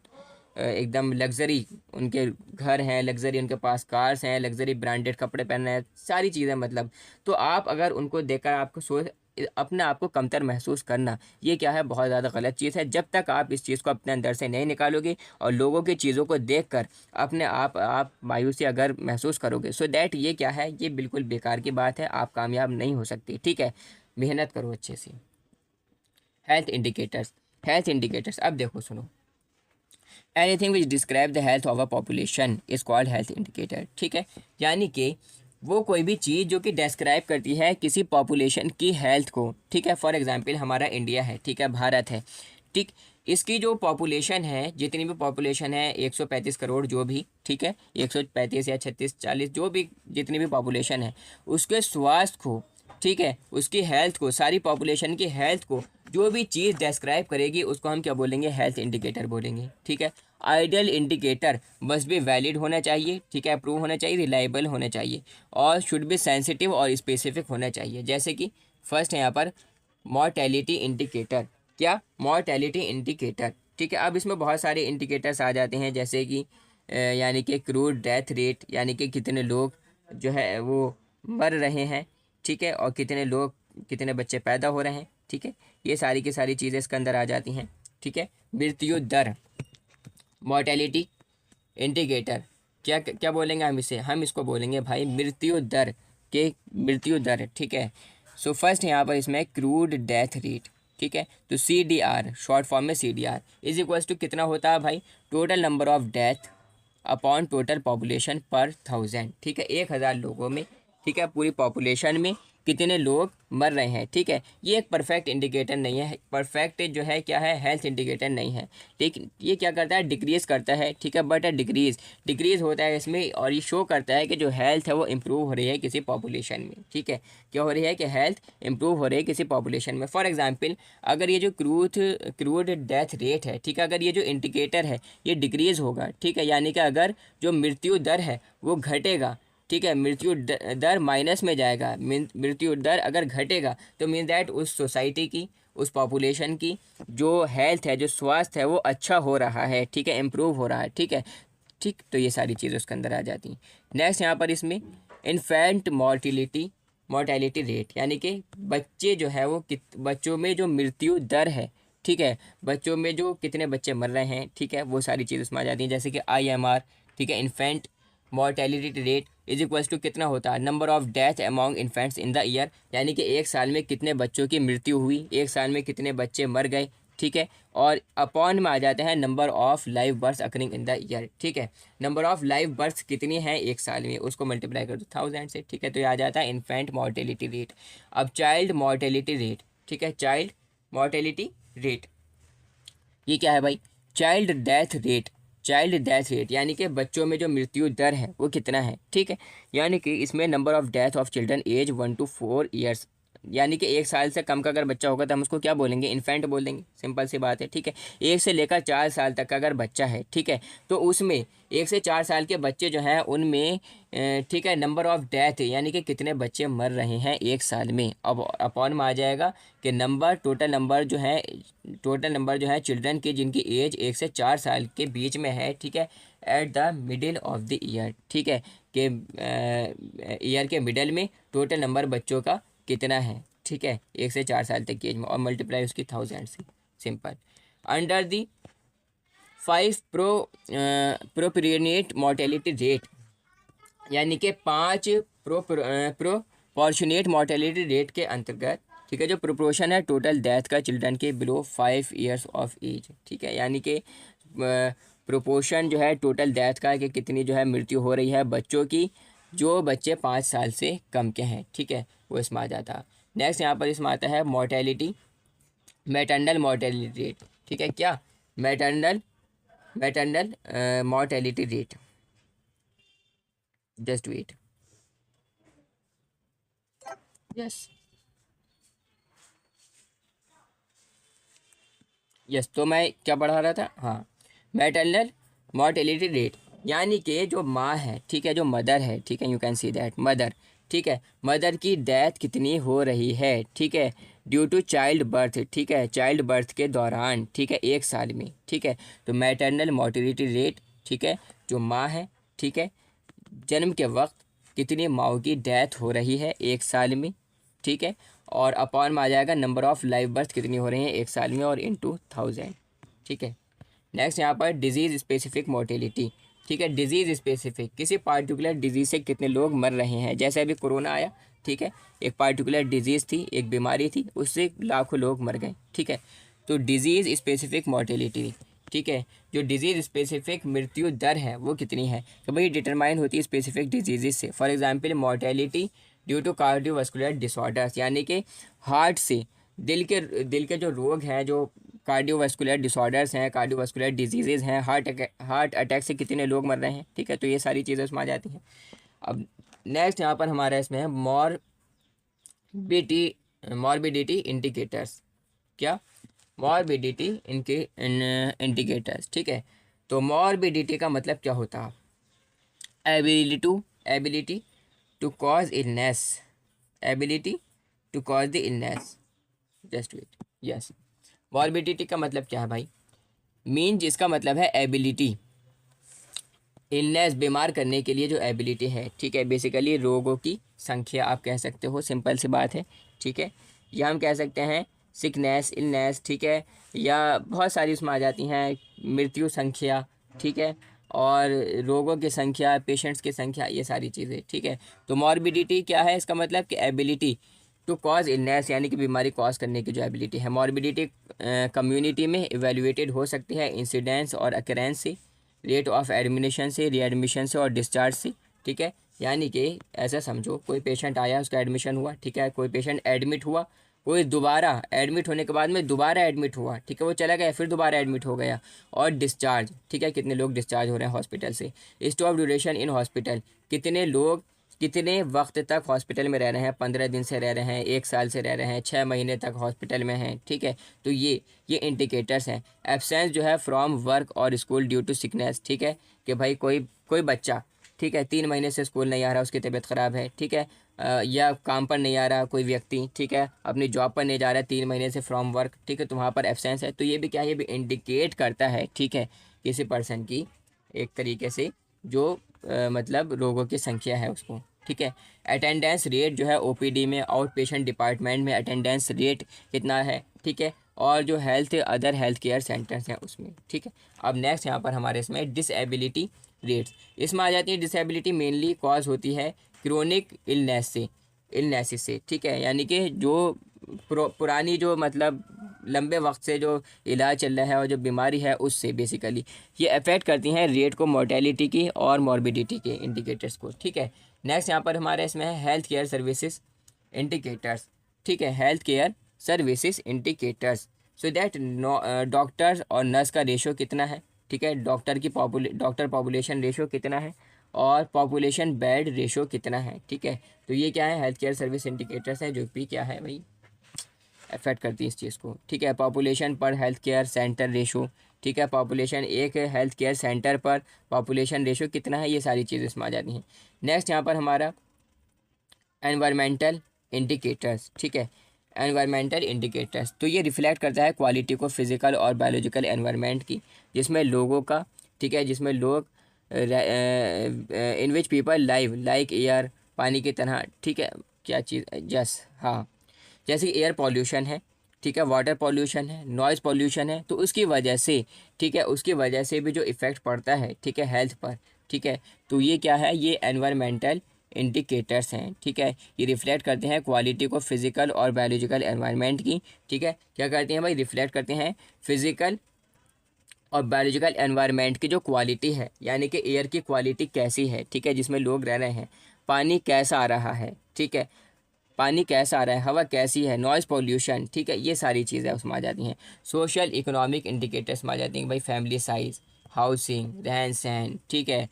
एकदम लग्जरी उनके घर हैं, लग्जरी उनके पास कार्स हैं, लग्जरी ब्रांडेड कपड़े पहन रहे हैं, सारी चीज़ें मतलब, तो आप अगर उनको देखकर आपको अपने आप को कमतर महसूस करना, ये क्या है, बहुत ज़्यादा गलत चीज़ है। जब तक आप इस चीज़ को अपने अंदर से नहीं निकालोगे और लोगों की चीज़ों को देखकर अपने आप मायूसी अगर महसूस करोगे, सो दैट ये क्या है, ये बिल्कुल बेकार की बात है, आप कामयाब नहीं हो सकती। ठीक है, मेहनत करो अच्छे से। हेल्थ इंडिकेटर्स, हेल्थ इंडिकेटर्स, अब देखो सुनो, anything which describe the health of a population is called health indicator. ठीक है, यानी कि वो कोई भी चीज़ जो कि डिस्क्राइब करती है किसी पॉपुलेशन की हेल्थ को। ठीक है, फॉर एग्जांपल हमारा इंडिया है, ठीक है, भारत है, ठीक, इसकी जो पॉपुलेशन है, जितनी भी पॉपुलेशन है 135 करोड़ जो भी, ठीक है, 135 या 36 40 जो भी जितनी भी पॉपुलेशन है, उसके स्वास्थ्य को, ठीक है, उसकी हेल्थ को, सारी पॉपुलेशन की हेल्थ को जो भी चीज़ डिस्क्राइब करेगी उसको हम क्या बोलेंगे, हेल्थ इंडिकेटर बोलेंगे। ठीक है, ideal indicator must be valid होना चाहिए, ठीक है, अप्रूव होना चाहिए, रिलायबल होना चाहिए और शुड बी सेंसिटिव और स्पेसिफिक होना चाहिए। जैसे कि फर्स्ट है यहाँ पर मॉर्टेलिटी इंडिकेटर। क्या, मॉर्टेलिटी इंडिकेटर। ठीक है, अब इसमें बहुत सारे इंडिकेटर्स आ जाते हैं, जैसे कि यानी कि क्रूड डेथ रेट, यानी कि कितने लोग जो है वो मर रहे हैं, ठीक है, और कितने लोग, कितने बच्चे पैदा हो रहे हैं। ठीक है, ये सारी की सारी चीज़ें इसके अंदर आ जाती हैं। ठीक है, मृत्यु दर, मॉर्टेलिटी इंडिकेटर, क्या क्या बोलेंगे हम इसे, हम इसको बोलेंगे भाई मृत्यु दर, के मृत्यु दर। ठीक है, सो फर्स्ट यहाँ पर इसमें क्रूड डेथ रेट। ठीक है, तो CDR, शॉर्ट फॉर्म में CDR इज इक्वल्स टू कितना होता है भाई, total number of death upon total population पर 1000। ठीक है, 1000 लोगों में, ठीक है, पूरी पॉपुलेशन में कितने लोग मर रहे हैं। ठीक है, ये एक परफेक्ट इंडिकेटर नहीं है, परफेक्ट जो है क्या है, हेल्थ इंडिकेटर नहीं है। लेकिन ये क्या करता है, डिक्रीज़ करता है। ठीक है, बट डिक्रीज़ होता है इसमें, और ये शो करता है कि जो हेल्थ है वो इम्प्रूव हो रही है किसी पॉपुलेशन में। ठीक है, क्या हो रही है कि हेल्थ इम्प्रूव हो रही है किसी पॉपुलेशन में। फॉर एग्जाम्पल, अगर ये जो क्रूड डेथ रेट है, ठीक है, अगर ये जो इंडिकेटर है ये डिक्रीज़ होगा, ठीक है, यानी कि अगर जो मृत्यु दर है वो घटेगा, ठीक है, मृत्यु दर माइनस में जाएगा, मृत्यु दर अगर घटेगा तो मीन दैट उस सोसाइटी की, उस पॉपुलेशन की जो हेल्थ है, जो स्वास्थ्य है वो अच्छा हो रहा है। ठीक है, इम्प्रूव हो रहा है। ठीक है, ठीक, तो ये सारी चीज़ें उसके अंदर आ जाती हैं। नेक्स्ट यहाँ पर इसमें इन्फेंट मोर्टेलिटी रेट, यानी कि बच्चे जो है वो बच्चों में जो मृत्यु दर है, ठीक है, बच्चों में जो कितने बच्चे मर रहे हैं, ठीक है, वो सारी चीज़ उसमें आ जाती हैं। जैसे कि IMR, ठीक है, infant mortality rate is equals to कितना होता है, number of death among infants in the year, यानी कि एक साल में कितने बच्चों की मृत्यु हुई, एक साल में कितने बच्चे मर गए। ठीक है, और अपॉन में आ जाते हैं number of live birth occurring in the year. ठीक है, नंबर ऑफ लाइव बर्थ कितनी हैं एक साल में, उसको मल्टीप्लाई कर दो 1000 से। ठीक है, तो ये आ जाता है इन्फेंट मोर्टेलिटी रेट। अब चाइल्ड मोर्टेलिटी रेट, ठीक है, चाइल्ड मोर्टेलिटी रेट, ये क्या है भाई, child death rate, child death rate यानी कि बच्चों में जो मृत्यु दर है वो कितना है। ठीक है, यानी कि इसमें number of death of children age 1 to 4 years, यानी कि 1 साल से कम का अगर बच्चा होगा तो हम उसको क्या बोलेंगे, इन्फेंट बोल देंगे, सिंपल सी बात है। ठीक है, 1 से लेकर 4 साल तक का अगर बच्चा है, ठीक है, तो उसमें 1 से 4 साल के बच्चे जो हैं उनमें ठीक है, नंबर ऑफ डेथ यानी कि कितने बच्चे मर रहे हैं एक साल में। अब अपॉन में आ जाएगा कि नंबर, टोटल नंबर जो है चिल्ड्रन की जिनकी एज 1 से 4 साल के बीच में है, ठीक है, at the middle of the year. ठीक है, कि ईयर के मिडल में टोटल नंबर बच्चों का कितना है। ठीक है, 1 से 4 साल तक की एज में, और मल्टीप्लाई उसकी 1000 से, simple. Under the 5 proportionate mortality rate, यानी कि 5 प्रोपोर्शनेट मोर्टेलिटी रेट के अंतर्गत, ठीक है, जो प्रोपोर्शन है टोटल डेथ का चिल्ड्रन के बिलो 5 ईयर्स ऑफ एज। ठीक है, यानी कि प्रोपोर्शन जो है टोटल डेथ का कि कितनी जो है मृत्यु हो रही है बच्चों की जो बच्चे 5 साल से कम के हैं। ठीक है, वो इसमें आ जाता है। नेक्स्ट यहाँ पर इसमें आता है मोर्टेलिटी, मैटरनल मोर्टेलिटी रेट। ठीक है, क्या, maternal mortality rate, just wait, yes yes, तो मैं क्या पढ़ा रहा था, हाँ, मैटरनल मोर्टेलिटी रेट, यानी कि जो माँ है, ठीक है, जो मदर है, ठीक है, you can see that mother, ठीक है, मदर की डेथ कितनी हो रही है, ठीक है, ड्यू टू चाइल्ड बर्थ, ठीक है, चाइल्ड बर्थ के दौरान, ठीक है, एक साल में। ठीक है, तो मैटरनल मोर्टेलिटी रेट, ठीक है, जो माँ है, ठीक है, जन्म के वक्त कितनी माओ की डेथ हो रही है एक साल में, ठीक है, और अपॉन में आ जाएगा नंबर ऑफ़ लाइव बर्थ कितनी हो रही हैं एक साल में, और इनटू 1000, ठीक है। नेक्स्ट यहाँ पर डिजीज़ स्पेसिफिक मोर्टेलिटी, ठीक है, डिजीज़ स्पेसिफिक किसी पार्टिकुलर डिजीज़ से कितने लोग मर रहे हैं। जैसे अभी कोरोना आया, ठीक है, एक पार्टिकुलर डिजीज़ थी, एक बीमारी थी, उससे लाखों लोग मर गए, ठीक है। तो डिजीज़ स्पेसिफिक मोर्टेलिटी, ठीक है, जो डिजीज़ स्पेसिफिक मृत्यु दर है वो कितनी है, तो भाई डिटरमाइन होती है स्पेसिफिक डिजीज़ से। For example mortality due to cardiovascular disorders, यानी कि हार्ट से दिल के जो रोग हैं, जो कार्डियोवास्कुलर डिसऑर्डर्स हैं, कार्डियोवास्कुलर डिजीज़ हैं, हार्ट अटैक से कितने लोग मर रहे हैं, ठीक है। तो ये सारी चीज़ें उसमें आ जाती हैं। अब नेक्स्ट यहाँ पर हमारा इसमें है मॉर्बिडिटी इंडिकेटर्स। क्या? मॉर्बिडिटी इनके इंडिकेटर्स, ठीक है। तो मॉर्बिडिटी का मतलब क्या होता है? Ability to cause illness, ability to cause the illness, just wait, yes. Morbidity का मतलब क्या है भाई? मीन जिसका मतलब है एबिलिटी, इलनेस बीमार करने के लिए जो एबिलिटी है, ठीक है, बेसिकली रोगों की संख्या आप कह सकते हो, सिंपल सी बात है, ठीक है। या हम कह सकते हैं सिकनेस, इलनेस, ठीक है, या बहुत सारी उसमें आ जाती हैं, मृत्यु संख्या, ठीक है, और रोगों की संख्या, पेशेंट्स की संख्या, ये सारी चीज़ें, ठीक है। तो मॉर्बिडिटी क्या है? इसका मतलब कि एबिलिटी टू कॉज इलनेस, यानी कि बीमारी कॉज करने की जो एबिलिटी है। मॉर्बिडिटी कम्युनिटी में इवेल्युएटेड हो सकती है इंसिडेंस और अकरेंस से, रेट ऑफ एडमिशन से, रीएडमिशन से और डिस्चार्ज से, ठीक है। यानी कि ऐसा समझो, कोई पेशेंट आया, उसका एडमिशन हुआ, ठीक है, कोई पेशेंट एडमिट हुआ, कोई दोबारा एडमिट होने के बाद में दोबारा एडमिट हुआ, ठीक है, वो चला गया, फिर दोबारा एडमिट हो गया, और डिस्चार्ज, ठीक है, कितने लोग डिस्चार्ज हो रहे हैं हॉस्पिटल से। स्टॉप ड्यूरेशन इन हॉस्पिटल, कितने लोग कितने वक्त तक हॉस्पिटल में रह रहे हैं, 15 दिन से रह रहे हैं, 1 साल से रह रहे हैं, 6 महीने तक हॉस्पिटल में हैं, ठीक है। तो ये इंडिकेटर्स हैं। एब्सेंस जो है फ्रॉम वर्क और स्कूल ड्यू टू सिकनेस, ठीक है, कि भाई कोई बच्चा, ठीक है, 3 महीने से स्कूल नहीं आ रहा, उसकी तबीयत ख़राब है, ठीक है, या काम पर नहीं आ रहा कोई व्यक्ति, ठीक है, अपनी जॉब पर नहीं जा रहा है 3 महीने से फ्रॉम वर्क, ठीक है, तो वहाँ पर एब्सेंस है। तो ये भी क्या है? ये भी इंडिकेट करता है, ठीक है, किसी पर्सन की एक तरीके से जो मतलब रोगों की संख्या है उसको, ठीक है। अटेंडेंस रेट जो है ओपीडी में, आउट पेशेंट डिपार्टमेंट में अटेंडेंस रेट कितना है, ठीक है, और जो अदर हेल्थ केयर सेंटर्स हैं उसमें, ठीक है। अब नेक्स्ट यहाँ पर हमारे इसमें डिसेबिलिटी रेट्स, इसमें आ जाती है। डिसेबिलिटी मेनली कॉज होती है क्रोनिक इलनेसिस से, ठीक है, यानी कि जो पुरानी जो मतलब लंबे वक्त से जो इलाज चल रहा है और जो बीमारी है उससे बेसिकली ये अफेक्ट करती हैं रेट को, मोर्टेलिटी की और मॉर्बिडिटी के इंडिकेटर्स को, ठीक है। नेक्स्ट यहाँ पर हमारे इसमें है हेल्थ केयर सर्विसेज इंडिकेटर्स, ठीक है, health care services indicators. So that doctors और नर्स का रेशो कितना है, ठीक है, डॉक्टर पॉपुलेशन रेशो कितना है, और पॉपुलेशन बेड रेशो कितना है, ठीक है। तो ये क्या है? हेल्थ केयर सर्विस इंडिकेटर्स है, जो भी क्या है भाई अफेक्ट करती है इस चीज़ को, ठीक है। पॉपुलेशन पर हेल्थ केयर सेंटर रेशो, ठीक है, पॉपुलेशन एक हेल्थ केयर सेंटर पर पॉपुलेशन रेशो कितना है, ये सारी चीज़ें इसमें आ जाती हैं। नेक्स्ट यहाँ पर हमारा एनवायरमेंटल इंडिकेटर्स, ठीक है, एनवायरमेंटल इंडिकेटर्स, तो ये रिफ्लेक्ट करता है क्वालिटी को फिजिकल और बायोलॉजिकल एनवायरनमेंट की, जिसमें लोगों का, ठीक है, जिसमें लोग in which people live like air, पानी की तरह, ठीक है, क्या चीज़, जस, हाँ, जैसे एयर पॉल्यूशन है, ठीक है, वाटर पॉल्यूशन है, नॉइज़ पॉल्यूशन है, तो उसकी वजह से, ठीक है, उसकी वजह से भी जो इफ़ेक्ट पड़ता है, ठीक है, हेल्थ पर, ठीक है। तो ये क्या है? ये एनवायरमेंटल इंडिकेटर्स हैं, ठीक है, ये रिफ्लेक्ट करते हैं क्वालिटी को फिजिकल और बायोलॉजिकल एनवायरनमेंट की, ठीक है। क्या करते हैं भाई? रिफ्लेक्ट करते हैं फिजिकल और बायोलॉजिकल एनवायरनमेंट की जो क्वालिटी है, यानी कि एयर की क्वालिटी कैसी है, ठीक है, जिसमें लोग रह रहे हैं, पानी कैसा आ रहा है, ठीक है, पानी कैसा आ रहा है, हवा कैसी है, नॉइज़ पॉल्यूशन, ठीक है, ये सारी चीज़ें उसमें आ जाती हैं। सोशल इकोनॉमिक इंडिकेटर्स में आ जाती हैं भाई, फैमिली साइज़, हाउसिंग, रहन सहन, ठीक है,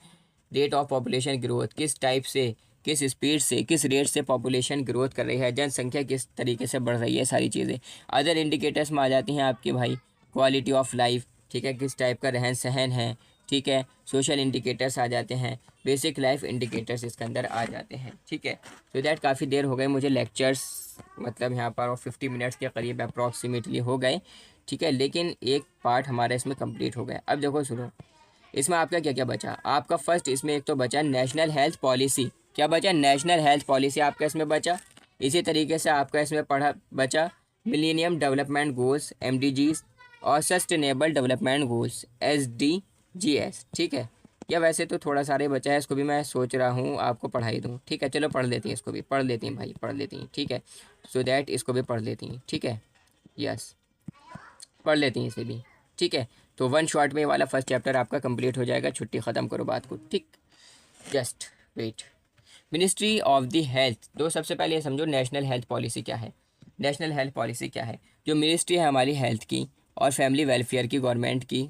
रेट ऑफ पॉपुलेशन ग्रोथ, किस टाइप से, किस स्पीड से, किस रेट से पॉपुलेशन ग्रोथ कर रही है, जनसंख्या किस तरीके से बढ़ रही है, सारी चीज़ें। अदर इंडिकेटर्स में आ जाती हैं आपकी भाई क्वालिटी ऑफ लाइफ, ठीक है, किस टाइप का रहन सहन है, ठीक है, सोशल इंडिकेटर्स आ जाते हैं, बेसिक लाइफ इंडिकेटर्स इसके अंदर आ जाते हैं, ठीक है। तो दैट काफ़ी देर हो गई मुझे लेक्चर्स, मतलब यहाँ पर 50 मिनट्स के करीब अप्रॉक्सीमेटली हो गए, ठीक है, लेकिन एक पार्ट हमारा इसमें कंप्लीट हो गया। अब देखो सुनो, इसमें आपका क्या क्या बचा? आपका फर्स्ट इसमें एक तो बचा नेशनल हेल्थ पॉलिसी, क्या बचा? नेशनल हेल्थ पॉलिसी आपका इसमें बचा, इसी तरीके से आपका इसमें पढ़ा बचा मिलेनियम डेवलपमेंट गोल्स MDGs और सस्टेनेबल डेवलपमेंट गोल्स SDGs, ठीक है। या वैसे तो थोड़ा सारे बचा है, इसको भी मैं सोच रहा हूँ आपको पढ़ाई दूँ, ठीक है। चलो पढ़ लेती हैं, इसको भी पढ़ लेती हैं भाई, पढ़ लेती हैं, ठीक है। सो दैट इसको भी पढ़ लेती हैं, ठीक है। यस, पढ़ लेती हैं इसे भी, ठीक है। तो वन शॉट में ये वाला फर्स्ट चैप्टर आपका कंप्लीट हो जाएगा। छुट्टी ख़त्म करो बात को, ठीक। Just wait. Ministry of the health, तो सबसे पहले ये समझो नेशनल हेल्थ पॉलिसी क्या है। नेशनल हेल्थ पॉलिसी क्या है? जो मिनिस्ट्री है हमारी हेल्थ की और फैमिली वेलफेयर की, गवर्नमेंट की,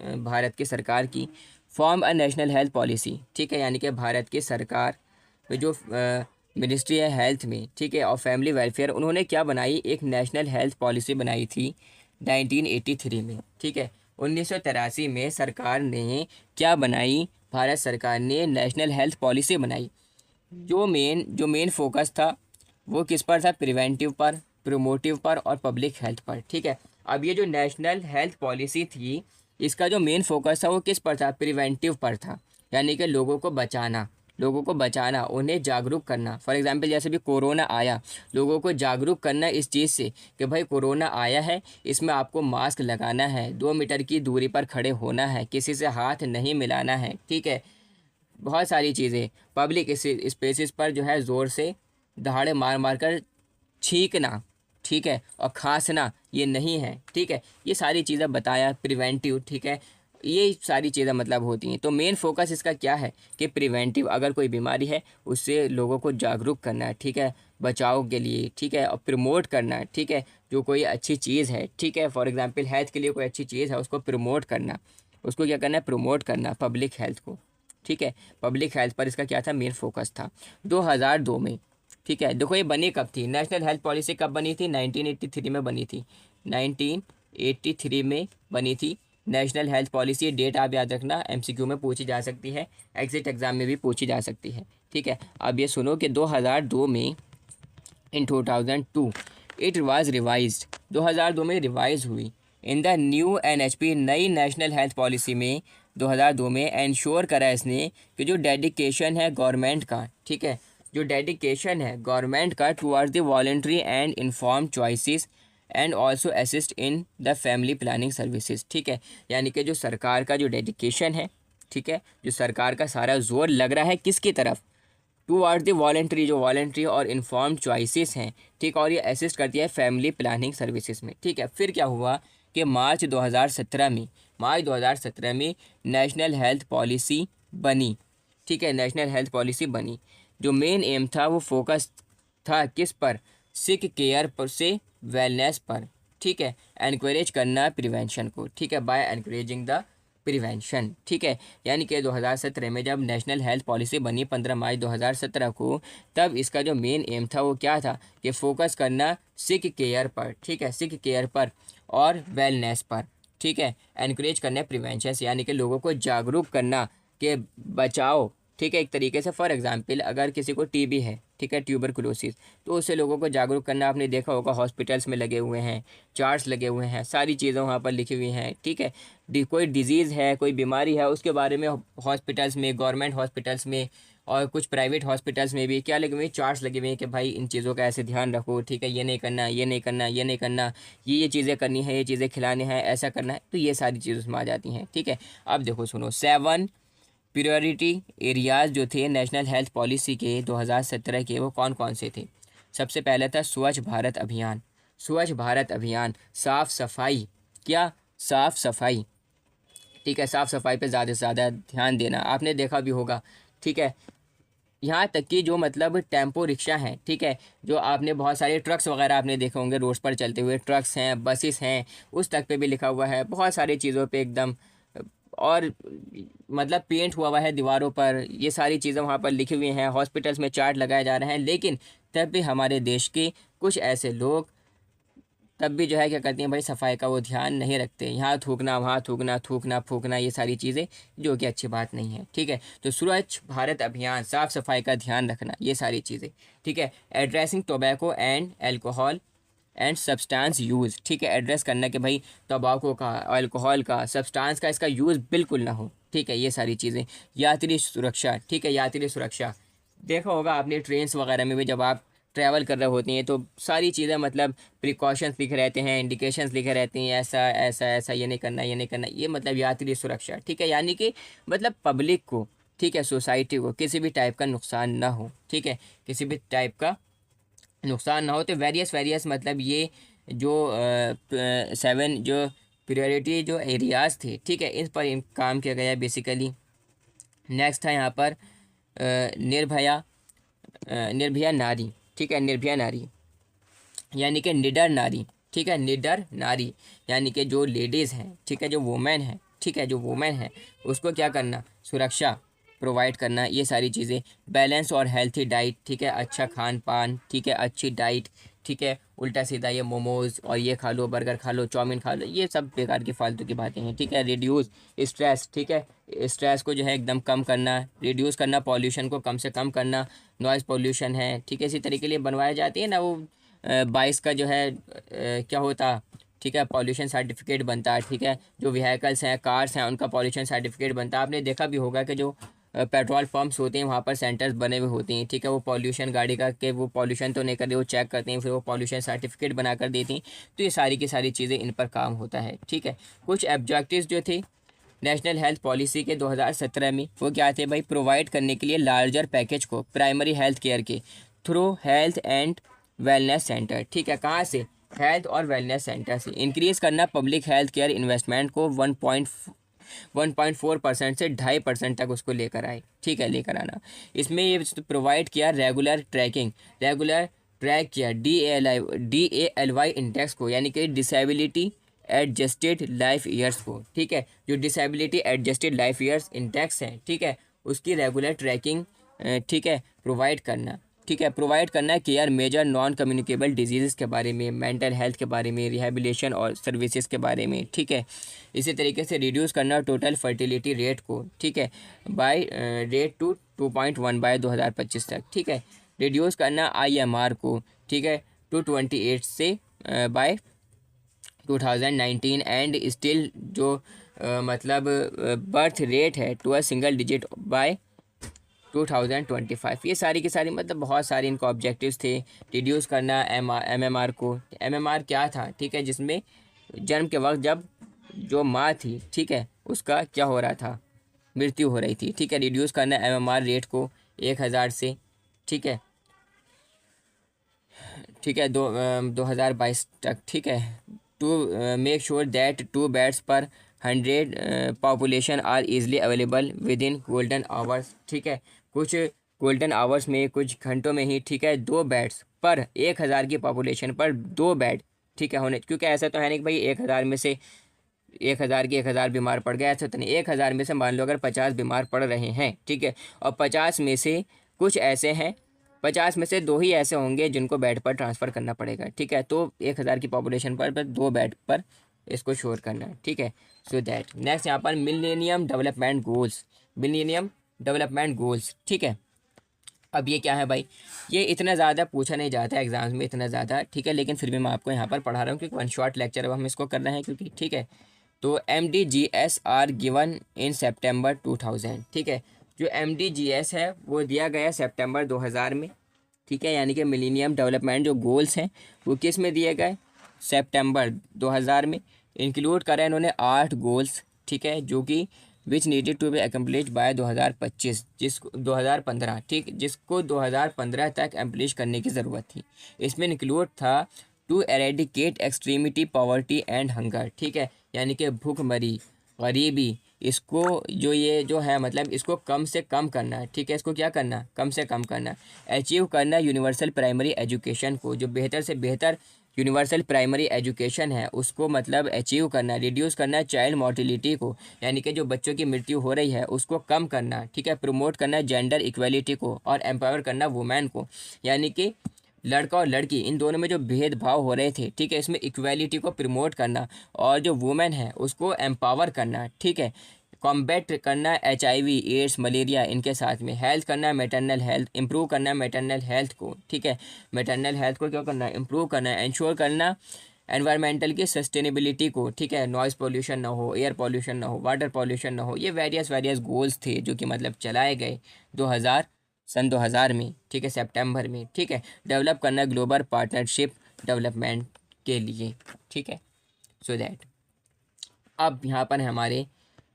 भारत की सरकार की, form a national health policy, ठीक है। यानी कि भारत की सरकार में जो मिनिस्ट्री है हेल्थ में, ठीक है, और फैमिली वेलफेयर, उन्होंने क्या बनाई, एक नेशनल हेल्थ पॉलिसी बनाई थी 1983 में, ठीक है। 1983 में सरकार ने क्या बनाई, भारत सरकार ने नेशनल हेल्थ पॉलिसी बनाई। जो मेन फोकस था वो किस पर था, प्रिवेंटिव पर, प्रोमोटिव पर और पब्लिक हेल्थ पर, ठीक है। अब ये जो नेशनल हेल्थ पॉलिसी थी, इसका जो मेन फोकस था वो किस पर था, प्रिवेंटिव पर था। यानी कि लोगों को बचाना, उन्हें जागरूक करना। फॉर एग्जांपल जैसे भी कोरोना आया, लोगों को जागरूक करना इस चीज़ से कि भाई कोरोना आया है, इसमें आपको मास्क लगाना है, 2 मीटर की दूरी पर खड़े होना है, किसी से हाथ नहीं मिलाना है, ठीक है। बहुत सारी चीज़ें, पब्लिक स्पेसिस पर जो है ज़ोर से दहाड़े मार मार कर छींकना, ठीक है, और खांसना ये नहीं है, ठीक है। ये सारी चीज़ें बताया, प्रिवेंटिव, ठीक है। ये सारी चीज़ें मतलब होती हैं। तो मेन फोकस इसका क्या है कि प्रिवेंटिव, अगर कोई बीमारी है उससे लोगों को जागरूक करना है, ठीक है, बचाव के लिए, ठीक है, और प्रमोट करना है, ठीक है। जो कोई अच्छी चीज़ है, ठीक है, फॉर एग्जांपल हेल्थ के लिए कोई अच्छी चीज़ है, उसको प्रमोट करना, उसको क्या करना है, प्रमोट करना पब्लिक हेल्थ को, ठीक है। पब्लिक हेल्थ पर इसका क्या था, मेन फोकस था 2002 में, ठीक है। देखो ये बनी कब थी, नेशनल हेल्थ पॉलिसी कब बनी थी, 1983 में बनी थी। 1983 में बनी थी नेशनल हेल्थ पॉलिसी। डेट आप याद रखना, MCQ में पूछी जा सकती है, एग्जिट एग्जाम में भी पूछी जा सकती है, ठीक है। अब ये सुनो कि 2002 में, इन 2002 इट वाज रिवाइज्ड, 2002 में रिवाइज हुई। इन द न्यू NHP, नई नेशनल हेल्थ पॉलिसी में 2002 में इंश्योर करा इसने कि जो डेडिकेशन है गवर्नमेंट का, ठीक है, जो डेडिकेशन है गवर्नमेंट का towards the voluntary and informed choices and also assist in the family planning services, ठीक है। यानी कि जो सरकार का जो डेडिकेशन है, ठीक है, जो सरकार का सारा जोर लग रहा है किसकी तरफ, टूवर्ड्स द वॉलंटरी, जो वॉलंटरी और इन्फॉर्म्ड चॉइसेस हैं, ठीक, और ये असिस्ट करती है फैमिली प्लानिंग सर्विसेज में, ठीक है। फिर क्या हुआ कि मार्च 2017 में नेशनल हेल्थ पॉलिसी बनी, ठीक है, नेशनल हेल्थ पॉलिसी बनी। जो मेन एम था वो फोकस था किस पर, सिक केयर पर से वेलनेस पर, ठीक है, एनकरेज करना प्रिवेंशन को, ठीक है, बाय एनकरेजिंग द प्रिवेंशन, ठीक है। यानी कि 2017 में जब नेशनल हेल्थ पॉलिसी बनी 15 मार्च 2017 को, तब इसका जो मेन एम था वो क्या था कि फोकस करना सिक केयर पर, ठीक है, सिक केयर पर और वेलनेस पर, ठीक है, एनकरेज करना प्रिवेंशन से, यानी कि लोगों को जागरूक करना कि बचाओ, ठीक है। एक तरीके से फॉर एग्जांपल अगर किसी को TB है, ठीक है, ट्यूबरकुलोसिस, तो उससे लोगों को जागरूक करना, आपने देखा होगा हॉस्पिटल्स में लगे हुए हैं चार्ट्स, लगे हुए हैं, सारी चीज़ें वहाँ पर लिखी हुई हैं, ठीक है। कोई डिजीज़ है, कोई बीमारी है, उसके बारे में हॉस्पिटल्स में, गवर्नमेंट हॉस्पिटल्स में और कुछ प्राइवेट हॉस्पिटल्स में भी क्या लगे हुए हैं, चार्ट्स लगे हुए हैं कि भाई इन चीज़ों का ऐसे ध्यान रखो, ठीक है, ये नहीं करना, ये नहीं करना, ये नहीं करना, ये चीज़ें करनी है, ये चीज़ें खिलानी है, ऐसा करना है। तो ये सारी चीज़ें उसमें आ जाती हैं, ठीक है। अब देखो सुनो, 7 प्रायोरिटी एरियाज़ जो थे नेशनल हेल्थ पॉलिसी के 2017 के, वो कौन कौन से थे। सबसे पहले था स्वच्छ भारत अभियान। स्वच्छ भारत अभियान, साफ़ सफाई, क्या, साफ़ सफाई, ठीक है, साफ़ सफाई पे ज़्यादा से ज़्यादा ध्यान देना। आपने देखा भी होगा, ठीक है, यहाँ तक कि जो मतलब टेम्पो रिक्शा हैं, ठीक है, जो आपने बहुत सारे ट्रक्स वगैरह आपने देखे होंगे रोड पर चलते हुए, ट्रक्स हैं, बसेस हैं, उस तक पे भी लिखा हुआ है, बहुत सारी चीज़ों पे एकदम, और मतलब पेंट हुआ हुआ है दीवारों पर, ये सारी चीज़ें वहाँ पर लिखी हुई हैं, हॉस्पिटल्स में चार्ट लगाए जा रहे हैं। लेकिन तब भी हमारे देश के कुछ ऐसे लोग तब भी जो है क्या करते हैं भाई, सफाई का वो ध्यान नहीं रखते, यहाँ थूकना, वहाँ थूकना, थूकना फूकना, ये सारी चीज़ें जो कि अच्छी बात नहीं है, ठीक है। तो स्वच्छ भारत अभियान, साफ़ सफाई का ध्यान रखना, ये सारी चीज़ें, ठीक है। Addressing tobacco and alcohol and substance use, ठीक है, एड्रेस करना कि भाई तंबाकू का, अल्कोहल का, सब्सटेंस का इसका यूज़ बिल्कुल ना हो, ठीक है, ये सारी चीज़ें। यात्री सुरक्षा, ठीक है, यात्री सुरक्षा, देखा होगा आपने ट्रेन्स वगैरह में भी जब आप ट्रैवल कर रहे होते हैं तो सारी चीज़ें मतलब प्रिकॉशंस लिखे रहते हैं, इंडिकेशंस लिखे रहते हैं, ऐसा ऐसा ऐसा ये नहीं करना, ये नहीं करना, ये मतलब यात्री सुरक्षा, ठीक है। यानी कि मतलब पब्लिक को, ठीक है, सोसाइटी को किसी भी टाइप का नुकसान ना हो, ठीक है, किसी भी टाइप का नुकसान ना हो। तो वेरियस मतलब ये जो 7 जो प्रायोरिटी जो एरियाज़ थे, ठीक है, इन पर काम किया गया बेसिकली। नेक्स्ट था यहाँ पर निर्भया, निर्भया नारी, ठीक है, निर्भया नारी यानी कि निडर नारी, ठीक है, निडर नारी यानी कि जो लेडीज़ हैं, ठीक है, जो वुमेन है, ठीक है, जो वुमेन है उसको क्या करना, सुरक्षा प्रोवाइड करना, ये सारी चीज़ें। बैलेंस और हेल्थी डाइट, ठीक है, अच्छा खान पान, ठीक है, अच्छी डाइट, ठीक है, उल्टा सीधा ये मोमोज़ और ये खा लो, बर्गर खा लो, चाउमीन खा लो, ये सब बेकार की फालतू की बातें हैं, ठीक है। रिड्यूस स्ट्रेस, ठीक है, स्ट्रेस को जो है एकदम कम करना, रिड्यूस करना, पॉल्यूशन को कम से कम करना, नॉइज़ पॉल्यूशन है, ठीक है, इसी तरीके के लिए बनवाए जाती है ना वो 22 का जो है क्या होता, ठीक है, पॉल्यूशन सर्टिफिकेट बनता है, ठीक है, जो व्हीकल्स हैं, कार्स हैं, उनका पॉल्यूशन सर्टिफिकेट बनता है। आपने देखा भी होगा कि जो पेट्रोल पंप्स होते हैं वहाँ पर सेंटर्स बने हुए होते हैं, ठीक है, वो पॉल्यूशन गाड़ी का के वो पॉल्यूशन तो नहीं कर रहे, वो चेक करते हैं, फिर वो पॉल्यूशन सर्टिफिकेट बना कर देती हैं। तो ये सारी की सारी चीज़ें इन पर काम होता है, ठीक है। कुछ ऑब्जेक्टिव्स जो थे नेशनल हेल्थ पॉलिसी के 2017 में, वो क्या थे भाई, प्रोवाइड करने के लिए लार्जर पैकेज को प्राइमरी हेल्थ केयर के through health and wellness centre, ठीक है, कहाँ से, हेल्थ और वेलनेस सेंटर से। इंक्रीज़ करना पब्लिक हेल्थ केयर इन्वेस्टमेंट को 1.4% से 2.5% तक उसको लेकर आए, ठीक है, लेकर आना। इसमें ये प्रोवाइड किया रेगुलर ट्रैक किया DALY इंडेक्स को, यानी कि डिसेबिलिटी एडजस्टेड लाइफ ईयर्स को, ठीक है, जो disability adjusted life years index है, ठीक है, उसकी रेगुलर ट्रैकिंग, ठीक है, प्रोवाइड करना, ठीक है, प्रोवाइड करना है care major non communicable disease के बारे में, मेंटल हेल्थ के बारे में, रिहेबिलिटेशन और सर्विसेज के बारे में, ठीक है। इसी तरीके से रिड्यूस करना टोटल फर्टिलिटी रेट को, ठीक है, बाय रेट टू 2.1 बाय 2025 तक, ठीक है। रिड्यूस करना IMR को, ठीक है, 228 से बाय 2019 एंड स्टिल जो मतलब बर्थ रेट है to a single digit by 2025। ये सारी की सारी मतलब बहुत सारे इनका ऑब्जेक्टिव्स थे। रिड्यूस करना MMR को, MMR क्या था, ठीक है, जिसमें जन्म के वक्त जब जो माँ थी, ठीक है, उसका क्या हो रहा था, मृत्यु हो रही थी, ठीक है। रिड्यूस करना MMR रेट को 1000 से, ठीक है, ठीक है, 2022 तक, ठीक है। To make sure that 2 beds पर 100 population are easily available within golden hours, ठीक है, कुछ गोल्डन आवर्स में, कुछ घंटों में ही, ठीक है, 2 बेड्स पर 1000 की पॉपुलेशन पर 2 बेड, ठीक है, होने, क्योंकि ऐसा तो है नहीं कि भाई 1000 में से 1000 के 1000 बीमार पड़ गए, ऐसा तो नहीं। 1000 में से मान लो अगर 50 बीमार पड़ रहे हैं, ठीक है, और 50 में से कुछ ऐसे हैं, 50 में से 2 ही ऐसे होंगे जिनको बेड पर ट्रांसफ़र करना पड़ेगा, ठीक है। तो 1000 की पॉपुलेशन पर 2 बेड पर इसको श्योर करना है, ठीक है। सो दैट नेक्स्ट यहाँ पर मिलेनियम डेवलपमेंट गोल्स, ठीक है। अब ये क्या है भाई, ये इतना ज़्यादा पूछा नहीं जाता है एग्जाम्स में, इतना ज़्यादा, ठीक है, लेकिन फिर भी मैं आपको यहाँ पर पढ़ा रहा हूँ क्योंकि वन शॉट लेक्चर अब हम इसको कर रहे हैं, क्योंकि ठीक है। तो MDGs are given in September 2000, ठीक है, जो MDGs है वो दिया गया सितंबर 2000 में, ठीक है, यानी कि मिलेनियम डेवलपमेंट जो गोल्स हैं वो किस में दिए गए, सितंबर 2000 में। इंक्लूड करा इन्होंने 8 गोल्स, ठीक है, जो कि which needed to be accomplish by 2025, जिसको 2015, ठीक, जिसको 2015 तक अम्प्लिश करने की ज़रूरत थी। इसमें इंक्लूड था to eradicate extremity poverty and hunger, ठीक है, यानी कि भूखमरी, गरीबी, इसको जो ये जो है मतलब इसको कम से कम करना है, ठीक है, इसको क्या करना, कम से कम करना। अचीव करना यूनिवर्सल प्राइमरी एजुकेशन को, जो बेहतर से बेहतर यूनिवर्सल प्राइमरी एजुकेशन है उसको मतलब अचीव करना। रिड्यूस करना चाइल्ड मोर्टिलिटी को, यानी कि जो बच्चों की मृत्यु हो रही है उसको कम करना, ठीक है। प्रमोट करना जेंडर इक्वलिटी को और एम्पावर करना वुमेन को, यानी कि लड़का और लड़की इन दोनों में जो भेदभाव हो रहे थे, ठीक है, इसमें इक्वलिटी को प्रमोट करना और जो वुमेन है उसको एम्पावर करना, ठीक है। कॉम्बैट करना HIV एड्स मलेरिया इनके साथ में। हेल्थ करना मैटरनल हेल्थ, इंप्रूव करना मैटरनल हेल्थ को, ठीक है, मैटरनल हेल्थ को क्या करना है, इंप्रूव करना है। इंश्योर करना एनवायरमेंटल की सस्टेनेबिलिटी को, ठीक है, नॉइज़ पॉल्यूशन ना हो, एयर पॉल्यूशन ना हो, वाटर पॉल्यूशन ना हो। ये वेरियस गोल्स थे जो कि मतलब चलाए गए सन 2000 में, ठीक है, सितंबर में, ठीक है, डेवलप करना ग्लोबल पार्टनरशिप डेवलपमेंट के लिए, ठीक है। सो दैट अब यहाँ पर हमारे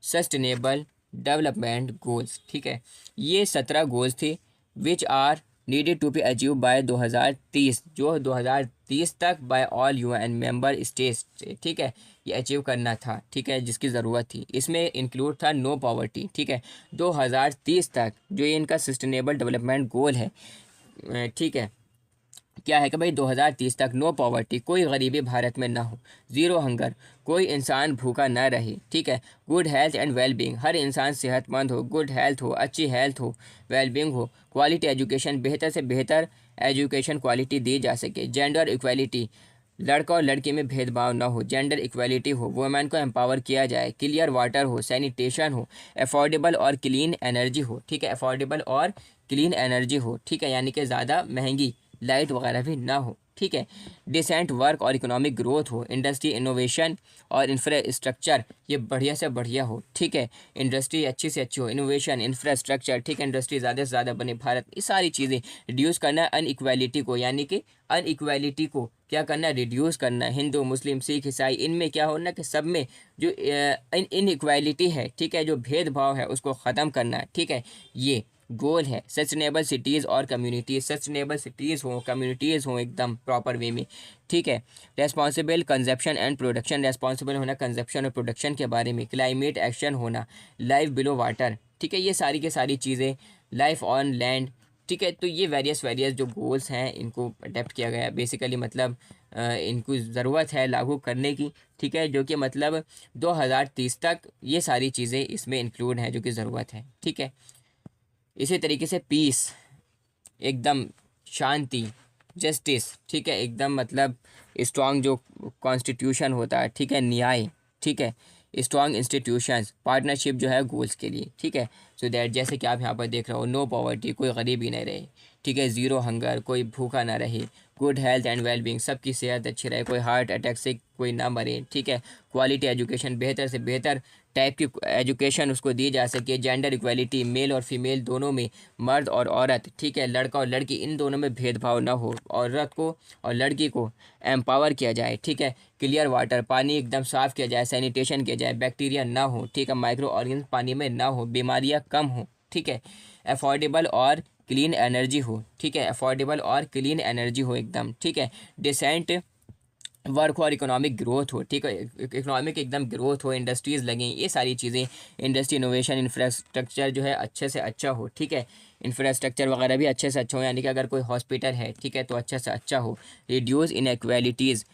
सस्टेनेबल डेवलपमेंट गोल्स, ठीक है, ये 17 गोल्स थे which are needed to be achieve by 2030, जो 2030 तक by all UN member states, ठीक है, ये अचीव करना था, ठीक है, जिसकी ज़रूरत थी। इसमें इंक्लूड था नो पॉवर्टी, ठीक है, 2030 तक जो ये इनका सस्टेनेबल डेवलपमेंट गोल है, ठीक है, क्या है कि भाई 2030 तक नो पॉवर्टी, कोई गरीबी भारत में ना हो, ज़ीरो हंगर, कोई इंसान भूखा ना रहे, ठीक है, गुड हेल्थ एंड वेलबींग, हर इंसान सेहतमंद हो, गुड हेल्थ हो, अच्छी हेल्थ हो, वेलबींग हो, क्वालिटी एजुकेशन, बेहतर से बेहतर एजुकेशन क्वालिटी दी जा सके, जेंडर इक्वालिटी, लड़का और लड़की में भेदभाव ना हो, जेंडर इक्वालिटी हो, वुमेन को एम्पावर किया जाए, क्लियर वाटर हो, सैनिटेशन हो, अफोर्डेबल और क्लीन एनर्जी हो, ठीक है, अफोर्डेबल और क्लीन एनर्जी हो, ठीक है, यानी कि ज़्यादा महंगी लाइट वगैरह भी ना हो, ठीक है, डिसेंट वर्क और इकोनॉमिक ग्रोथ हो, इंडस्ट्री इनोवेशन और इंफ्रास्ट्रक्चर ये बढ़िया से बढ़िया हो, ठीक है, इंडस्ट्री अच्छी से अच्छी हो, इनोवेशन इंफ्रास्ट्रक्चर, ठीक है, इंडस्ट्री ज़्यादा से ज़्यादा बने भारत, ये सारी चीज़ें रिड्यूस करना अनइक्वालिटी को, यानी कि अनइक्वालिटी को क्या करना, रिड्यूस करना, हिंदू मुस्लिम सिख ईसाई इनमें क्या होना कि सब में जो इनइक्वालिटी है, ठीक है, जो भेदभाव है उसको ख़त्म करना, ठीक है, ये गोल है। सस्टेनेबल सिटीज़ और कम्युनिटीज़, सस्टेनेबल सिटीज़ हों, कम्युनिटीज़ हों एकदम प्रॉपर वे में, ठीक है, responsible consumption and production, responsible होना कंजप्शन और प्रोडक्शन के बारे में, क्लाइमेट एक्शन होना, लाइफ बिलो वाटर, ठीक है, ये सारी की सारी चीज़ें, लाइफ ऑन लैंड, ठीक है, तो ये वेरियस जो गोल्स हैं इनको अडेप्ट किया गया है बेसिकली, मतलब इनको ज़रूरत है लागू करने की, ठीक है, जो कि मतलब 2030 तक ये सारी चीज़ें इसमें इंक्लूड हैं जो कि ज़रूरत है, ठीक है। इसी तरीके से पीस, एकदम शांति, जस्टिस, ठीक है, एकदम मतलब स्ट्रॉन्ग जो कॉन्स्टिट्यूशन होता है, ठीक है, न्याय, ठीक है, स्ट्रॉन्ग इंस्टीट्यूशंस, पार्टनरशिप जो है गोल्स के लिए, ठीक है। सो दैट जैसे कि आप यहाँ पर देख रहे हो, नो पॉवर्टी, कोई गरीबी नहीं रहे, ठीक है, ज़ीरो हंगर, कोई भूखा ना रहे, गुड हेल्थ एंड वेलबींग, सबकी सेहत अच्छी रहे, कोई हार्ट अटैक से कोई ना मरे, ठीक है, क्वालिटी एजुकेशन, बेहतर से बेहतर टाइप की एजुकेशन उसको दी जा सके, जेंडर इक्वालिटी, मेल और फीमेल दोनों में, मर्द और औरत, ठीक है, लड़का और लड़की इन दोनों में भेदभाव ना हो, औरत को और लड़की को एम्पावर किया जाए, ठीक है, क्लियर वाटर, पानी एकदम साफ़ किया जाए, सैनिटेशन किया जाए, बैक्टीरिया ना हो, ठीक है, माइक्रो ऑर्गेनिज्म पानी में ना हो, बीमारियाँ कम हो, ठीक है, अफोर्डेबल और क्लीन एनर्जी हो, ठीक है, अफोर्डेबल और क्लीन एनर्जी हो एकदम, ठीक है, डिसेंट वर्क और इकोनॉमिक ग्रोथ हो, ठीक है, इकोनॉमिक एकदम ग्रोथ हो, इंडस्ट्रीज़ लगें, ये सारी चीज़ें, इंडस्ट्री इनोवेशन, इंफ्रास्ट्रक्चर जो है अच्छे से अच्छा हो, ठीक है, इंफ्रास्ट्रक्चर वगैरह भी अच्छे से अच्छा हो, यानी कि अगर कोई हॉस्पिटल है, ठीक है, तो अच्छे से अच्छा हो, रिड्यूस इनएक्वालिटीज़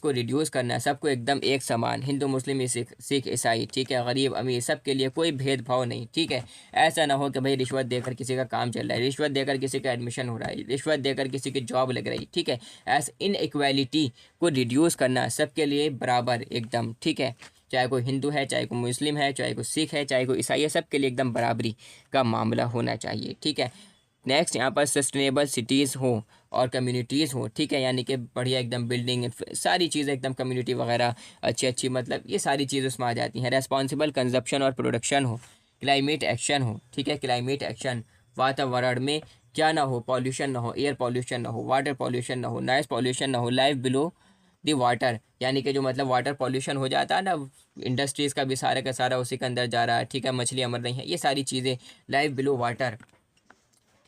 को रिड्यूस करना, सबको एकदम एक समान, हिंदू मुस्लिम सिख ईसाई, ठीक है, गरीब अमीर, सब के लिए कोई भेदभाव नहीं, ठीक है, ऐसा ना हो कि भाई रिश्वत देकर किसी का काम चल रहा है, रिश्वत देकर किसी का एडमिशन हो रहा है, रिश्वत देकर किसी की जॉब लग रही, ठीक है, ऐसे इनइक्वालिटी को रिड्यूस करना, सबके लिए बराबर एकदम, ठीक है, चाहे कोई हिंदू है, चाहे कोई मुस्लिम है, चाहे कोई सिख है, चाहे कोई ईसाई है, सबके लिए एकदम बराबरी का मामला होना चाहिए, ठीक है। नेक्स्ट यहाँ पर सस्टेनेबल सिटीज़ हो और कम्युनिटीज़ हो, ठीक है, यानी कि बढ़िया एकदम बिल्डिंग सारी चीज़ें एकदम कम्युनिटी वगैरह अच्छी अच्छी, मतलब ये सारी चीज़ें उसमें आ जाती हैं। रेस्पॉन्सिबल कंजप्शन और प्रोडक्शन हो, क्लाइमेट एक्शन हो, ठीक है, क्लाइमेट एक्शन, वातावरण में क्या ना हो, पॉल्यूशन ना हो, एयर पॉल्यूशन ना हो, वाटर पॉल्यूशन ना हो, नॉइस पॉल्यूशन ना हो, लाइफ बिलो द वाटर, यानी कि जो मतलब वाटर पॉल्यूशन हो जाता है ना, इंडस्ट्रीज़ का भी सारा का सारा उसी के अंदर जा रहा है, ठीक है, मछलियाँ मर रही हैं, ये सारी चीज़ें, लाइफ बिलो वाटर,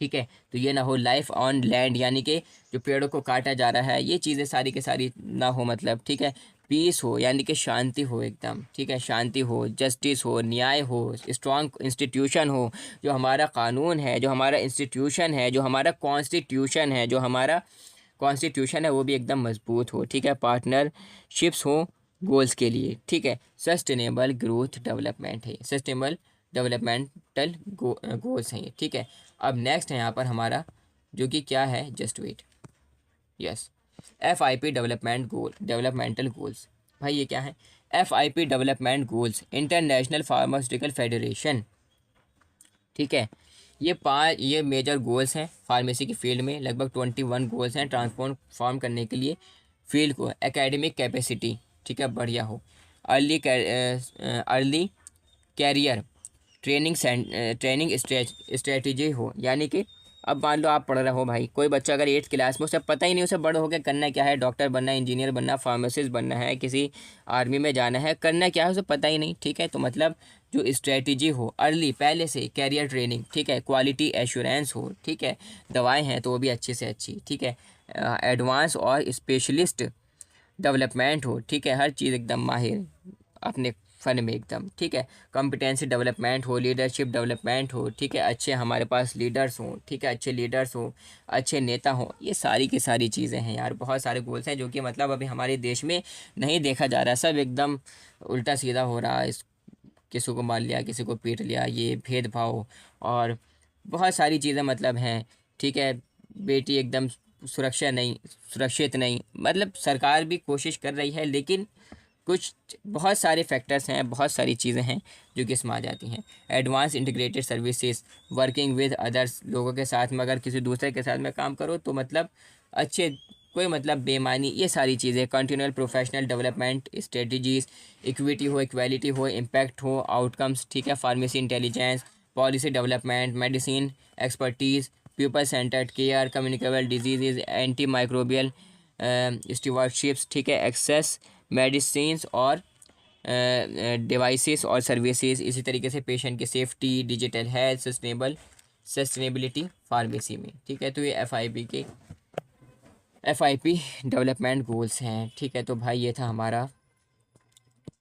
ठीक है, तो ये ना हो, लाइफ ऑन लैंड, यानी कि जो पेड़ों को काटा जा रहा है, ये चीज़ें सारी के सारी ना हो, मतलब, ठीक है, पीस हो, यानी कि शांति हो एकदम, ठीक है, शांति हो, जस्टिस हो, न्याय हो, स्ट्रॉन्ग इंस्टीट्यूशन हो, जो हमारा कानून है, जो हमारा इंस्टीट्यूशन है, जो हमारा कॉन्स्टिट्यूशन है, जो हमारा कॉन्स्टिट्यूशन है वो भी एकदम मजबूत हो, ठीक है, पार्टनरशिप्स हो गोल्स के लिए, ठीक है, सस्टेनेबल ग्रोथ डेवलपमेंट है, सस्टेनेबल डेवलपमेंटल गोल्स हैं ये, ठीक है। अब नेक्स्ट है यहाँ पर हमारा जो कि क्या है, just wait, yes, FIP developmental goals, भाई ये क्या है, FIP development goals, international pharmaceutical federation, ठीक है, ये मेजर गोल्स हैं फार्मेसी की फील्ड में, लगभग 21 गोल्स हैं ट्रांसफॉर्म फॉर्म करने के लिए फील्ड को, एकेडमिक कैपेसिटी, ठीक है, बढ़िया हो, अर्ली कैरियर ट्रेनिंग स्ट्रेटजी हो, यानी कि अब मान लो आप पढ़ रहे हो भाई, कोई बच्चा अगर 8th क्लास में, उसे पता ही नहीं उसे बड़े होकर करना क्या है, डॉक्टर बनना है, इंजीनियर बनना, फार्मासिस्ट बनना है, किसी आर्मी में जाना है, करना क्या है उसे पता ही नहीं, ठीक है। तो मतलब जो स्ट्रेटजी हो अर्ली, पहले से कैरियर ट्रेनिंग, ठीक है, क्वालिटी एश्योरेंस हो, ठीक है, दवाएं हैं तो वो भी अच्छी से अच्छी, ठीक है, एडवांस और स्पेशलिस्ट डेवलपमेंट हो, ठीक है, हर चीज़ एकदम माहिर अपने फ़न में एकदम, ठीक है, कॉम्पिटेंसी डेवलपमेंट हो, लीडरशिप डेवलपमेंट हो, ठीक है, अच्छे हमारे पास लीडर्स हों, ठीक है, अच्छे लीडर्स हों, अच्छे नेता हों, ये सारी की सारी चीज़ें हैं यार। बहुत सारे गोल्स हैं जो कि मतलब अभी हमारे देश में नहीं देखा जा रहा, सब एकदम उल्टा सीधा हो रहा है। इस किसी को मार लिया, किसी को पीट लिया, ये भेदभाव और बहुत सारी चीज़ें मतलब हैं, ठीक है। बेटी एकदम सुरक्षित नहीं, मतलब सरकार भी कोशिश कर रही है, लेकिन कुछ बहुत सारे फैक्टर्स हैं, बहुत सारी चीज़ें हैं जो कि इसमें आ जाती हैं। Advance integrated services, working with others, लोगों के साथ में अगर किसी दूसरे के साथ में काम करो तो मतलब अच्छे, कोई मतलब बेईमानी, ये सारी चीज़ें। Continual professional development strategies, equity हो, इक्वालिटी हो, इम्पैक्ट हो, आउटकम्स, ठीक है, pharmacy intelligence, policy development, medicine expertise, people centred care, communicable disease, anti microbial stewardships, ठीक है, एक्सेस मेडिसिन्स और डिवाइसेस और सर्विसेज, इसी तरीके से पेशेंट की safety, digital health, sustainability pharmacy में, ठीक है। तो ये एफआईपी डेवलपमेंट गोल्स हैं, ठीक है। तो भाई ये था हमारा,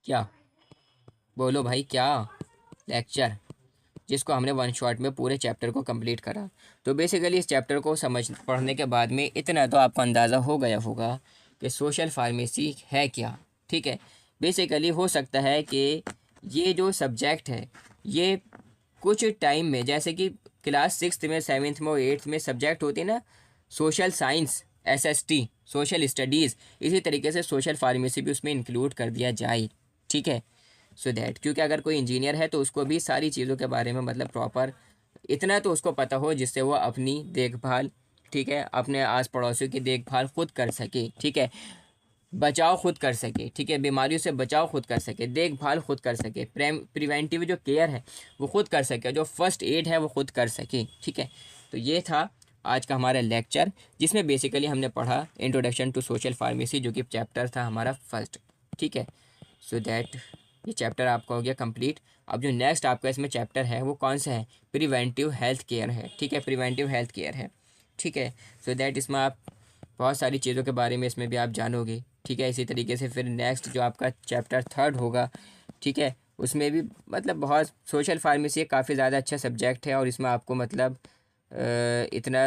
क्या बोलो भाई, क्या लेक्चर, जिसको हमने वन शॉट में पूरे चैप्टर को कंप्लीट करा। तो बेसिकली इस चैप्टर को पढ़ने के बाद में इतना तो आपको अंदाज़ा हो गया होगा कि सोशल फार्मेसी है क्या, ठीक है। बेसिकली हो सकता है कि ये जो सब्जेक्ट है ये कुछ टाइम में, जैसे कि क्लास 6th में, 7th में और 8th में सब्जेक्ट होते हैं ना, social science, SST, social studies, इसी तरीके से सोशल फार्मेसी भी उसमें इंक्लूड कर दिया जाए, ठीक है। सो दैट, क्योंकि अगर कोई इंजीनियर है तो उसको भी सारी चीज़ों के बारे में मतलब प्रॉपर इतना तो उसको पता हो जिससे वो अपनी देखभाल, ठीक है, अपने आस पड़ोसियों की देखभाल खुद कर सके, ठीक है, बचाव खुद कर सके, ठीक है, बीमारियों से बचाव खुद कर सके, देखभाल खुद कर सके, प्रिवेंटिव जो केयर है वो खुद कर सके, जो फर्स्ट एड है वो खुद कर सके, ठीक है। तो ये था आज का हमारा लेक्चर, जिसमें बेसिकली हमने पढ़ा इंट्रोडक्शन टू सोशल फार्मेसी, जो कि चैप्टर था हमारा फर्स्ट, ठीक है। सो दैट ये चैप्टर आपका हो गया कंप्लीट। अब जो नेक्स्ट आपका इसमें चैप्टर है वो कौन सा है, प्रिवेंटिव हेल्थ केयर है, ठीक है, प्रिवेंटिव हेल्थ केयर है, ठीक है। सो दैट इसमें आप बहुत सारी चीज़ों के बारे में इसमें भी आप जानोगे, ठीक है। इसी तरीके से फिर नेक्स्ट जो आपका चैप्टर थर्ड होगा, ठीक है, उसमें भी मतलब बहुत, सोशल फार्मेसी काफ़ी ज़्यादा अच्छा सब्जेक्ट है और इसमें आपको मतलब इतना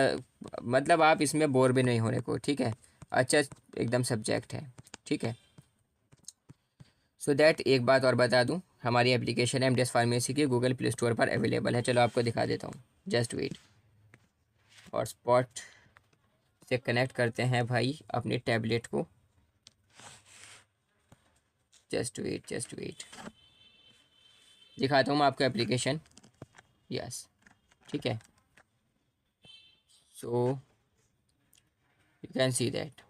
मतलब आप इसमें बोर भी नहीं होने को, ठीक है, अच्छा एकदम सब्जेक्ट है, ठीक है। सो दैट एक बात और बता दूं, हमारी एप्लीकेशन है एमडीएस फार्मेसी की, गूगल प्ले स्टोर पर अवेलेबल है। चलो आपको दिखा देता हूँ, जस्ट वेट। और स्पॉट से कनेक्ट करते हैं भाई अपने टैबलेट को, जस्ट वेट दिखाता हूँ मैं आपको एप्लीकेशन, यस, ठीक है। So you can see that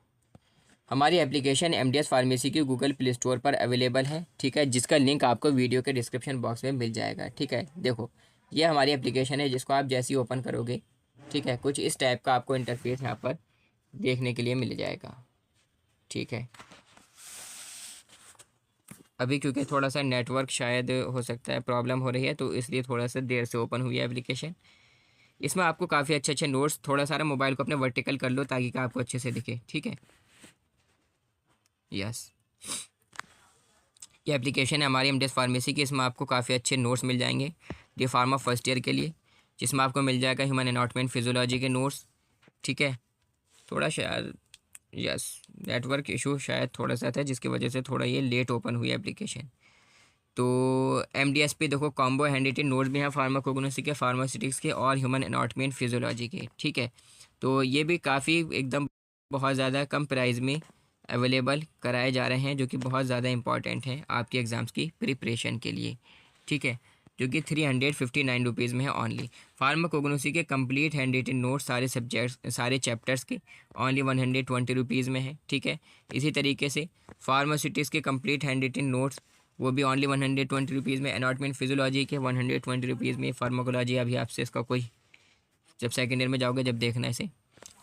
हमारी एप्लीकेशन एमडीएस फार्मेसी की गूगल प्ले स्टोर पर अवेलेबल है, ठीक है, जिसका लिंक आपको वीडियो के डिस्क्रिप्शन बॉक्स में मिल जाएगा, ठीक है। देखो ये हमारी एप्लीकेशन है, जिसको आप जैसे ही ओपन करोगे, ठीक है, कुछ इस टाइप का आपको इंटरफेस यहाँ पर देखने के लिए मिल जाएगा, ठीक है। अभी क्योंकि थोड़ा सा नेटवर्क शायद हो सकता है प्रॉब्लम हो रही है, तो इसलिए थोड़ा सा देर से ओपन हुई है एप्लीकेशन। इसमें आपको काफ़ी अच्छे अच्छे नोट्स, थोड़ा सारा मोबाइल को अपने वर्टिकल कर लो ताकि कि आपको अच्छे से दिखे, ठीक है, यस। ये एप्लीकेशन है हमारी एमडीएस फार्मेसी की, इसमें आपको काफ़ी अच्छे नोट्स मिल जाएंगे डी फार्मा फर्स्ट ईयर के लिए, जिसमें आपको मिल जाएगा ह्यूमन एनाटॉमी फिजियोलॉजी के नोट्स, ठीक है। थोड़ा शायद यस नेटवर्क इशू शायद थोड़ा सा था, जिसकी वजह से थोड़ा ये लेट ओपन हुई एप्लीकेशन। तो एमडीएस पे देखो कॉम्बो हैंडरिटन नोट्स भी हैं फार्माकोग्नोसी के, फार्मास्यूटिक्स के और ह्यूमन एनाटॉमी एंड फिजियोलॉजी के, ठीक है। तो ये भी काफ़ी एकदम बहुत ज़्यादा कम प्राइस में अवेलेबल कराए जा रहे हैं, जो कि बहुत ज़्यादा इंपॉर्टेंट हैं आपके एग्ज़ाम्स की प्रिपरेशन के लिए, ठीक है, जो कि 359 रुपीज़ में है ओनली। फार्माकोग्नोसी के कंप्लीट हैंड रिटन नोट्स सारे सब्जेक्ट्स सारे चैप्टर्स के ओनली 120 रुपीज़ में है, ठीक है। इसी तरीके से फार्मास्यूटिक्स के कंप्लीट हैंड रिटन नोट्स वो भी ओनली 120 रुपीज़ में। एनाटॉमी फिजियोलॉजी के 120 रुपीज़ में। फार्माकोलॉजी अभी आपसे इसका कोई, जब सेकेंड ईयर में जाओगे जब देखना है इसे।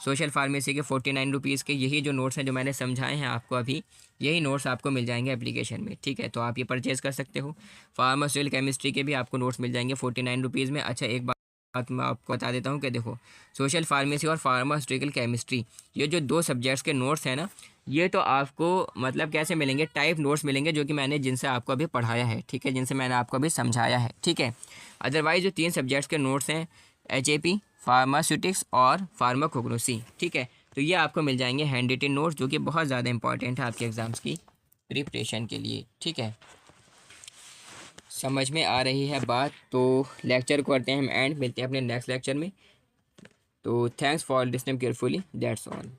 सोशल फार्मेसी के 49 रुपीज़ के। यही जो नोट्स हैं जो मैंने समझाए हैं आपको अभी, यही नोट्स आपको मिल जाएंगे एप्लीकेशन में, ठीक है। तो आप ये परचेज़ कर सकते हो। फार्मास्यूटिकल केमिस्ट्री के भी आपको नोट्स मिल जाएंगे 49 रुपीज़ में। अच्छा, एक बात मैं आपको बता देता हूँ कि देखो, सोशल फार्मेसी और फार्मास्यूटिकल केमिस्ट्री, ये जो दो सब्जेक्ट्स के नोट्स हैं ना, ये तो आपको मतलब कैसे मिलेंगे, टाइप नोट्स मिलेंगे, जो कि मैंने जिनसे आपको अभी पढ़ाया है, ठीक है, जिनसे मैंने आपको अभी समझाया है, ठीक है। अदरवाइज़ जो 3 सब्जेक्ट्स के नोट्स हैं, HAP, फार्मास्यूटिक्स और फार्माकोग्नोसी, ठीक है, तो ये आपको मिल जाएंगे हैंड रिटन नोट्स, जो कि बहुत ज़्यादा इंपॉर्टेंट है आपके एग्ज़ाम्स की प्रिपरेशन के लिए, ठीक है। समझ में आ रही है बात? तो लेक्चर को करते हैं हम एंड, मिलते हैं अपने नेक्स्ट लेक्चर में। तो thanks for listening carefully, that's all.